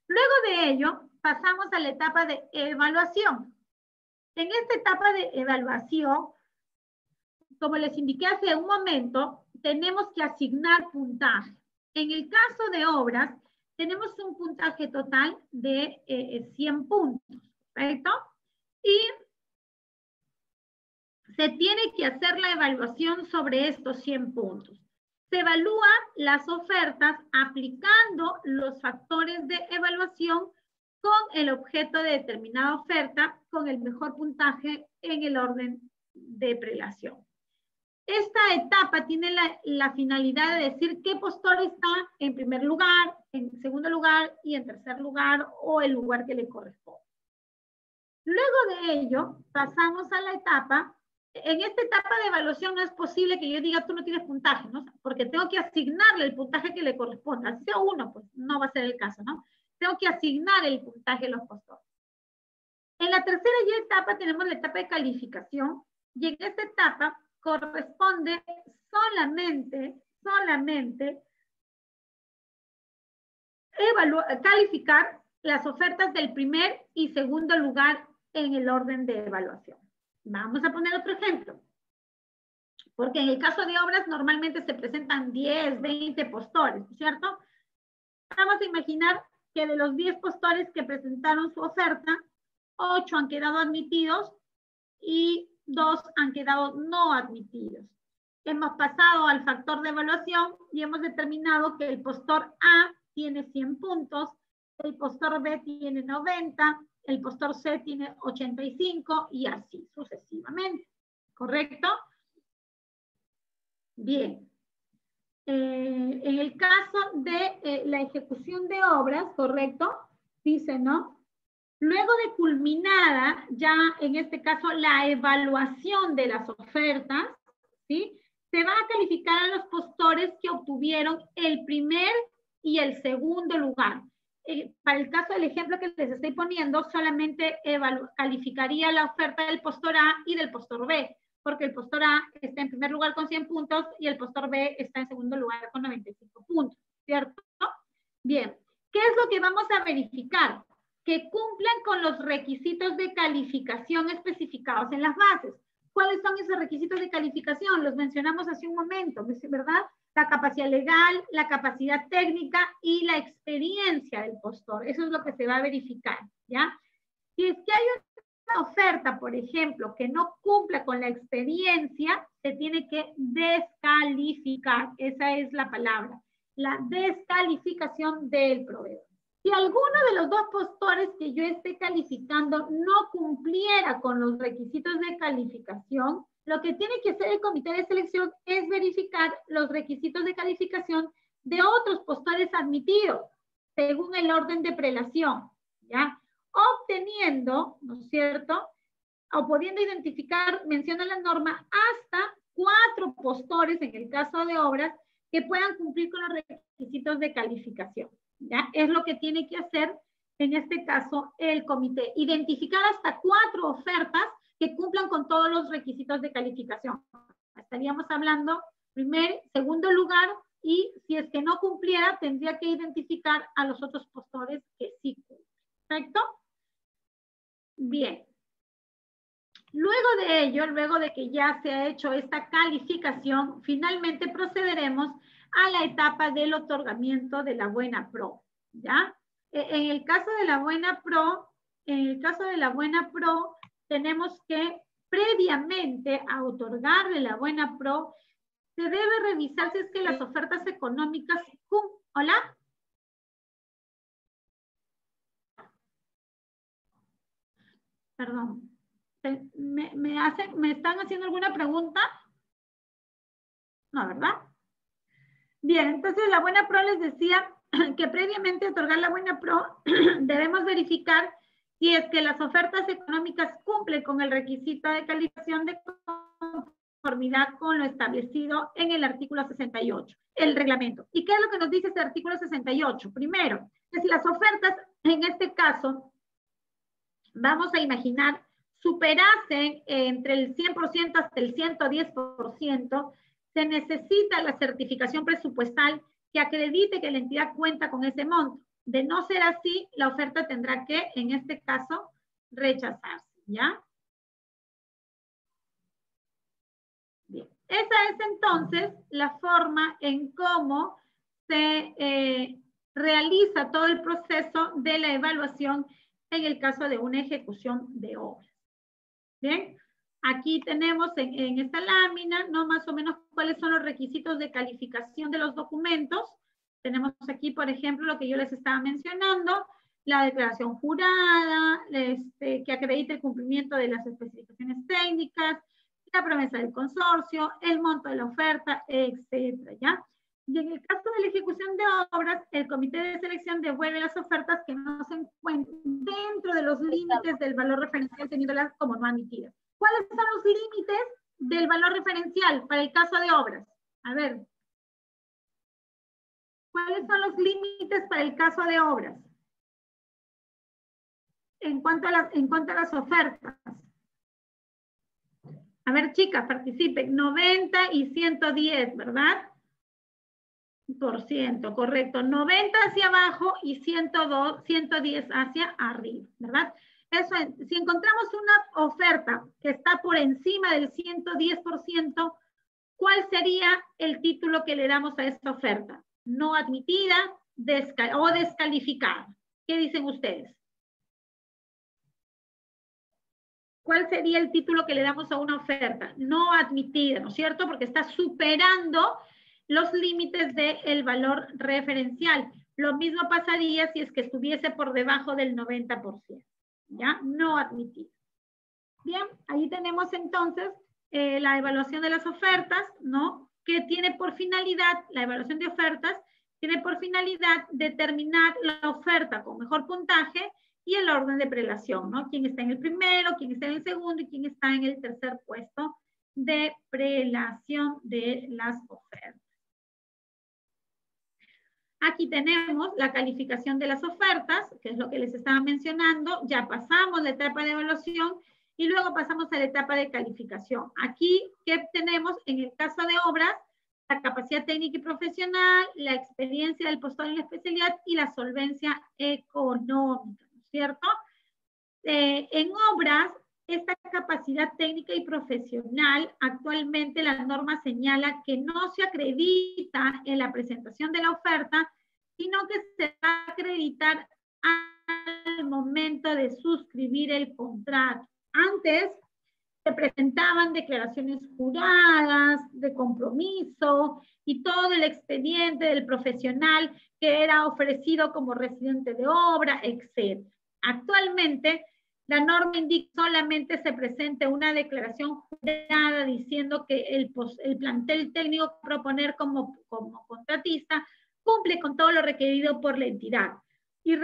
Luego de ello, pasamos a la etapa de evaluación. En esta etapa de evaluación, como les indiqué hace un momento, tenemos que asignar puntaje. En el caso de obras, tenemos un puntaje total de 100 puntos, ¿correcto? Y se tiene que hacer la evaluación sobre estos 100 puntos. Se evalúan las ofertas aplicando los factores de evaluación con el objeto de determinada oferta con el mejor puntaje en el orden de prelación. Esta etapa tiene la finalidad de decir qué postor está en primer lugar, en segundo lugar y en tercer lugar o el lugar que le corresponde. Luego de ello, pasamos a la etapa. En esta etapa de evaluación no es posible que yo diga tú no tienes puntaje, ¿no? Porque tengo que asignarle el puntaje que le corresponda. Si sea 1, pues no va a ser el caso, ¿no? Tengo que asignar el puntaje a los postores. En la tercera etapa tenemos la etapa de calificación, y en esta etapa corresponde solamente calificar las ofertas del primer y segundo lugar en el orden de evaluación. Vamos a poner otro ejemplo, porque en el caso de obras normalmente se presentan 10, 20 postores, ¿cierto? Vamos a imaginar que de los 10 postores que presentaron su oferta, 8 han quedado admitidos y 2 han quedado no admitidos. Hemos pasado al factor de evaluación y hemos determinado que el postor A tiene 100 puntos, el postor B tiene 90, el postor C tiene 85 y así sucesivamente. ¿Correcto? Bien. En el caso de la ejecución de obras, ¿correcto? Dice, ¿no? Luego de culminada ya, en este caso, la evaluación de las ofertas, ¿sí? Se va a calificar a los postores que obtuvieron el primer y el segundo lugar. Para el caso del ejemplo que les estoy poniendo, solamente calificaría la oferta del postor A y del postor B, porque el postor A está en primer lugar con 100 puntos y el postor B está en segundo lugar con 95 puntos, ¿cierto? Bien, ¿qué es lo que vamos a verificar? Que cumplan con los requisitos de calificación especificados en las bases. ¿Cuáles son esos requisitos de calificación? Los mencionamos hace un momento, ¿verdad? La capacidad legal, la capacidad técnica y la experiencia del postor. Eso es lo que se va a verificar, ¿ya? Si es que hay una oferta, por ejemplo, que no cumple con la experiencia, se tiene que descalificar. Esa es la palabra. La descalificación del proveedor. Si alguno de los dos postores que yo esté calificando no cumpliera con los requisitos de calificación, lo que tiene que hacer el comité de selección es verificar los requisitos de calificación de otros postores admitidos, según el orden de prelación, ¿ya? Obteniendo, ¿no es cierto?, o pudiendo identificar, menciona la norma, hasta 4 postores, en el caso de obras, que puedan cumplir con los requisitos de calificación. ¿Ya? Es lo que tiene que hacer, en este caso, el comité. Identificar hasta 4 ofertas que cumplan con todos los requisitos de calificación. Estaríamos hablando primer, segundo lugar, y si es que no cumpliera, tendría que identificar a los otros postores que sí cumplen. ¿Perfecto? Bien. Luego de ello, luego de que ya se ha hecho esta calificación, finalmente procederemos a la etapa del otorgamiento de la buena pro, ¿ya? En el caso de la buena pro, tenemos que previamente a otorgarle la buena pro, se debe revisar si es que las ofertas económicas... ¿Hola? Perdón. ¿Me están haciendo alguna pregunta? No, ¿verdad? Bien, entonces la buena pro les decía que previamente a otorgar la buena pro debemos verificar si es que las ofertas económicas cumplen con el requisito de calificación de conformidad con lo establecido en el artículo 68, el reglamento. ¿Y qué es lo que nos dice este artículo 68? Primero, que si las ofertas, en este caso, vamos a imaginar, superasen entre el 100% hasta el 110%, se necesita la certificación presupuestal que acredite que la entidad cuenta con ese monto. De no ser así, la oferta tendrá que, en este caso, rechazarse, ¿ya? Bien. Esa es entonces la forma en cómo se realiza todo el proceso de la evaluación en el caso de una ejecución de obras. Bien. Aquí tenemos en esta lámina, ¿no? Más o menos cuáles son los requisitos de calificación de los documentos. Tenemos aquí, por ejemplo, lo que yo les estaba mencionando, la declaración jurada, que acredite el cumplimiento de las especificaciones técnicas, la promesa del consorcio, el monto de la oferta, etcétera, ¿ya? Y en el caso de la ejecución de obras, el comité de selección devuelve las ofertas que no se encuentren dentro de los límites del valor referencial teniéndolas como no admitidas. ¿Cuáles son los límites del valor referencial para el caso de obras? A ver. ¿Cuáles son los límites para el caso de obras? En cuanto a las ofertas. A ver, chicas, participen. 90 y 110, ¿verdad? Por ciento, correcto. 90 hacia abajo y 110 hacia arriba, ¿verdad? Eso es, si encontramos una oferta que está por encima del 110%, ¿cuál sería el título que le damos a esta oferta? No admitida o descalificada. ¿Qué dicen ustedes? ¿Cuál sería el título que le damos a una oferta? No admitida, ¿no es cierto? Porque está superando los límites del valor referencial. Lo mismo pasaría si es que estuviese por debajo del 90%. ¿Ya? No admitida. Bien, ahí tenemos entonces la evaluación de las ofertas, ¿no? Que tiene por finalidad, la evaluación de ofertas, tiene por finalidad determinar la oferta con mejor puntaje y el orden de prelación, ¿no? Quién está en el primero, quién está en el segundo y quién está en el tercer puesto de prelación de las ofertas. Aquí tenemos la calificación de las ofertas, que es lo que les estaba mencionando. Ya pasamos la etapa de evaluación y luego pasamos a la etapa de calificación. Aquí, ¿qué tenemos? En el caso de obras, la capacidad técnica y profesional, la experiencia del postor en la especialidad y la solvencia económica, ¿no es cierto? En obras, esta capacidad técnica y profesional, actualmente la norma señala que no se acredita en la presentación de la oferta, sino que se va a acreditar al momento de suscribir el contrato. Antes se presentaban declaraciones juradas de compromiso y todo el expediente del profesional que era ofrecido como residente de obra, etc. Actualmente, la norma indica que solamente se presente una declaración jurada diciendo que el plantel técnico que proponer como contratista cumple con todo lo requerido por la entidad. Y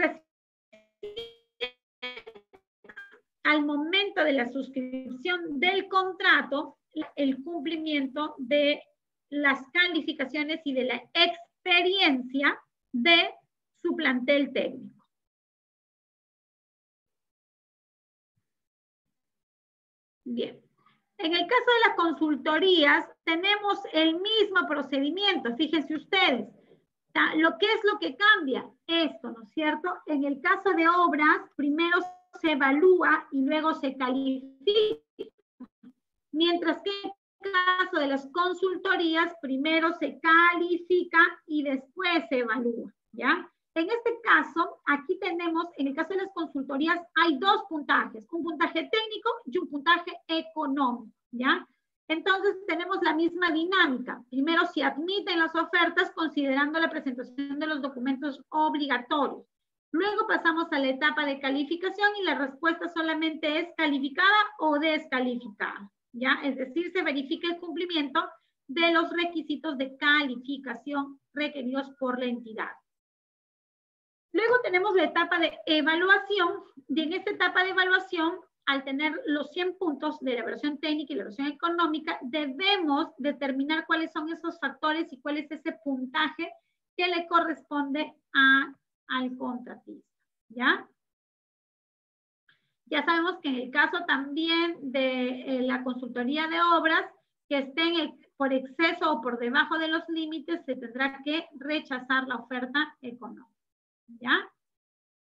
al momento de la suscripción del contrato, el cumplimiento de las calificaciones y de la experiencia de su plantel técnico. Bien. En el caso de las consultorías, tenemos el mismo procedimiento, fíjense ustedes. ¿Qué es lo que cambia? Esto, ¿no es cierto? En el caso de obras, primero se evalúa y luego se califica. Mientras que en el caso de las consultorías, primero se califica y después se evalúa, ¿ya? En este caso, aquí tenemos, en el caso de las consultorías, hay dos puntajes, un puntaje técnico y un puntaje económico, ¿ya? Entonces, tenemos la misma dinámica. Primero, se admiten las ofertas considerando la presentación de los documentos obligatorios. Luego pasamos a la etapa de calificación y la respuesta solamente es calificada o descalificada, ¿ya? Es decir, se verifica el cumplimiento de los requisitos de calificación requeridos por la entidad. Luego tenemos la etapa de evaluación, y en esta etapa de evaluación, al tener los 100 puntos de la evaluación técnica y la evaluación económica, debemos determinar cuáles son esos factores y cuál es ese puntaje que le corresponde al contratista, ¿ya? Ya sabemos que en el caso también de la consultoría de obras, que esté por exceso o por debajo de los límites, se tendrá que rechazar la oferta económica. ¿Ya?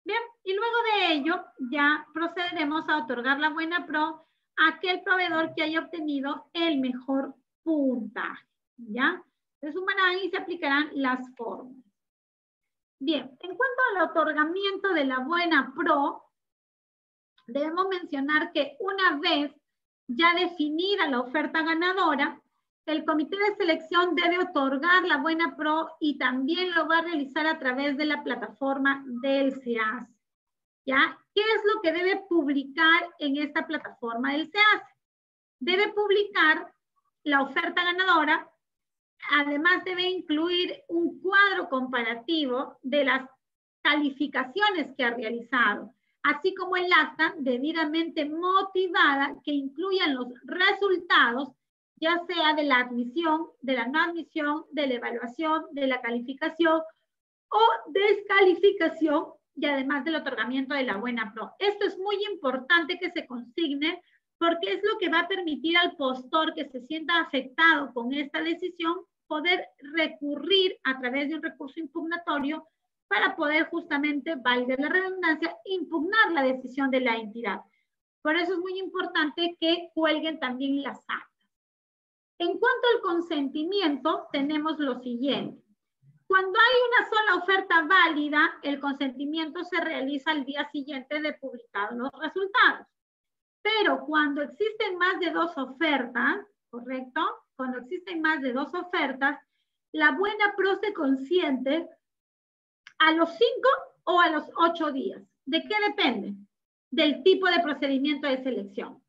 Bien, y luego de ello ya procederemos a otorgar la buena pro a aquel proveedor que haya obtenido el mejor puntaje. ¿Ya? Se sumarán y se aplicarán las fórmulas. Bien, en cuanto al otorgamiento de la buena pro, debemos mencionar que una vez ya definida la oferta ganadora, el comité de selección debe otorgar la buena pro y también lo va a realizar a través de la plataforma del SEACE. ¿Ya? ¿Qué es lo que debe publicar en esta plataforma del SEACE? Debe publicar la oferta ganadora, además debe incluir un cuadro comparativo de las calificaciones que ha realizado, así como el acta debidamente motivada que incluyan los resultados, ya sea de la admisión, de la no admisión, de la evaluación, de la calificación o descalificación, y además del otorgamiento de la buena pro. Esto es muy importante que se consigne porque es lo que va a permitir al postor que se sienta afectado con esta decisión poder recurrir a través de un recurso impugnatorio para poder justamente, valga la redundancia, impugnar la decisión de la entidad. Por eso es muy importante que cuelguen también las actas. En cuanto al consentimiento, tenemos lo siguiente. Cuando hay una sola oferta válida, el consentimiento se realiza al día siguiente de publicados los resultados. Pero cuando existen más de 2 ofertas, ¿correcto? Cuando existen más de 2 ofertas, la buena pro se consiente a los 5 o a los 8 días. ¿De qué depende? Del tipo de procedimiento de selección.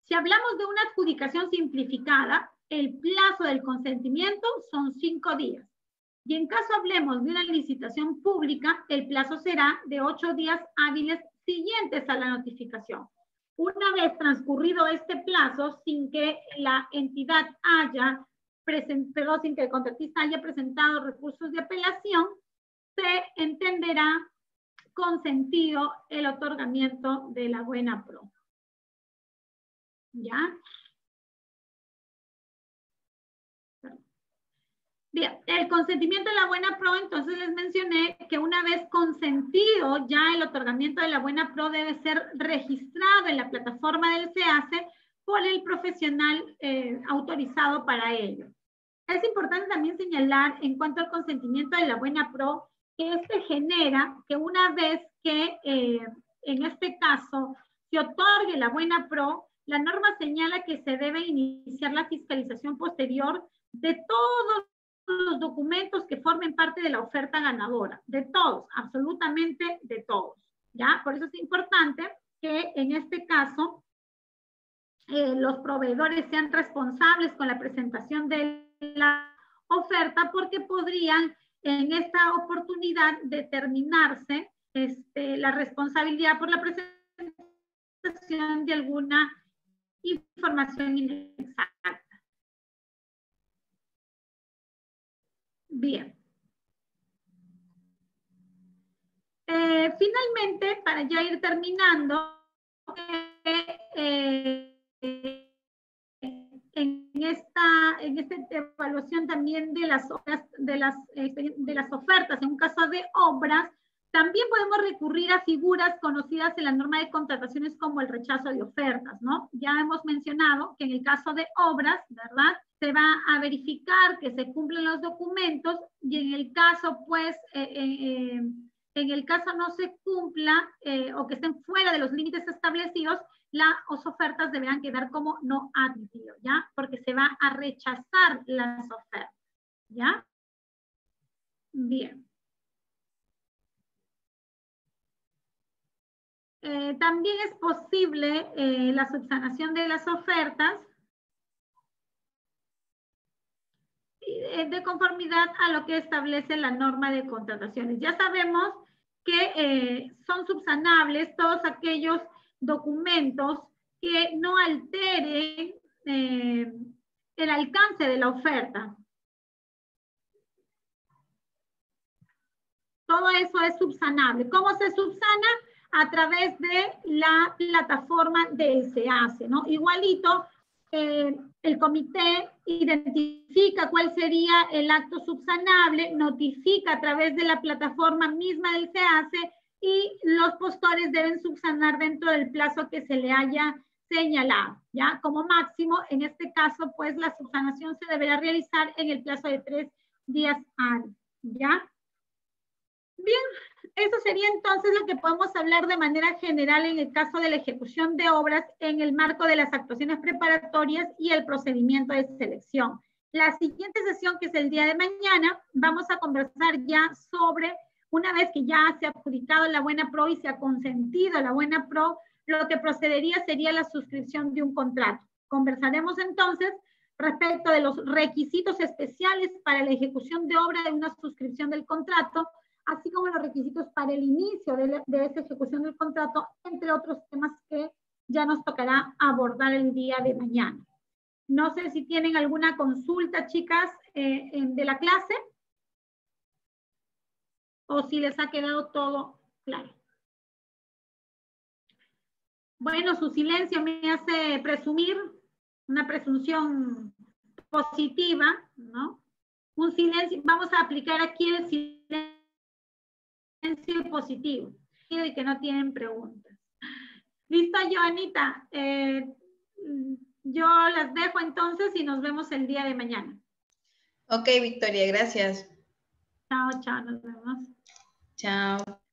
Si hablamos de una adjudicación simplificada, el plazo del consentimiento son 5 días. Y en caso hablemos de una licitación pública, el plazo será de 8 días hábiles siguientes a la notificación. Una vez transcurrido este plazo, sin que la entidad haya presentado, sin que el contratista haya presentado recursos de apelación, se entenderá consentido el otorgamiento de la buena pro. ¿Ya? Bien, el consentimiento de la buena pro, entonces les mencioné que una vez consentido ya el otorgamiento de la buena pro debe ser registrado en la plataforma del SEACE por el profesional autorizado para ello. Es importante también señalar en cuanto al consentimiento de la buena pro que este genera que una vez que en este caso se otorgue la buena pro, la norma señala que se debe iniciar la fiscalización posterior de todos los documentos que formen parte de la oferta ganadora, de todos, absolutamente de todos, ¿ya? Por eso es importante que en este caso los proveedores sean responsables con la presentación de la oferta porque podrían en esta oportunidad determinarse la responsabilidad por la presentación de alguna información inexacta. Bien. Finalmente, para ya ir terminando, en esta evaluación también de las ofertas, en un caso de obras, también podemos recurrir a figuras conocidas en la norma de contrataciones como el rechazo de ofertas, ¿no? Ya hemos mencionado que en el caso de obras, ¿verdad? Se va a verificar que se cumplen los documentos y en el caso, pues, en el caso no se cumpla o que estén fuera de los límites establecidos, las ofertas deberán quedar como no admitido, ¿ya? Porque se va a rechazar las ofertas, ¿ya? Bien. También es posible la subsanación de las ofertas de conformidad a lo que establece la norma de contrataciones. Ya sabemos que son subsanables todos aquellos documentos que no alteren el alcance de la oferta. Todo eso es subsanable. ¿Cómo se subsana? A través de la plataforma del SEACE, ¿no? Igualito, el comité identifica cuál sería el acto subsanable, notifica a través de la plataforma misma del SEACE y los postores deben subsanar dentro del plazo que se le haya señalado, ¿ya? Como máximo, en este caso, pues la subsanación se deberá realizar en el plazo de 3 días hábiles, ¿ya? Bien, eso sería entonces lo que podemos hablar de manera general en el caso de la ejecución de obras en el marco de las actuaciones preparatorias y el procedimiento de selección. La siguiente sesión, que es el día de mañana, vamos a conversar ya sobre, una vez que ya se ha adjudicado la buena pro y se ha consentido la buena pro, lo que procedería sería la suscripción de un contrato. Conversaremos entonces respecto de los requisitos especiales para la ejecución de obra de una suscripción del contrato, así como los requisitos para el inicio de esa ejecución del contrato, entre otros temas que ya nos tocará abordar el día de mañana. No sé si tienen alguna consulta, chicas, de la clase, o si les ha quedado todo claro. Bueno, su silencio me hace presumir una presunción positiva, ¿no? Un silencio, vamos a aplicar aquí el silencio positivo, y que no tienen preguntas. Listo, Joanita. Yo las dejo entonces y nos vemos el día de mañana. Ok, Victoria, gracias. Chao, chao, nos vemos. Chao.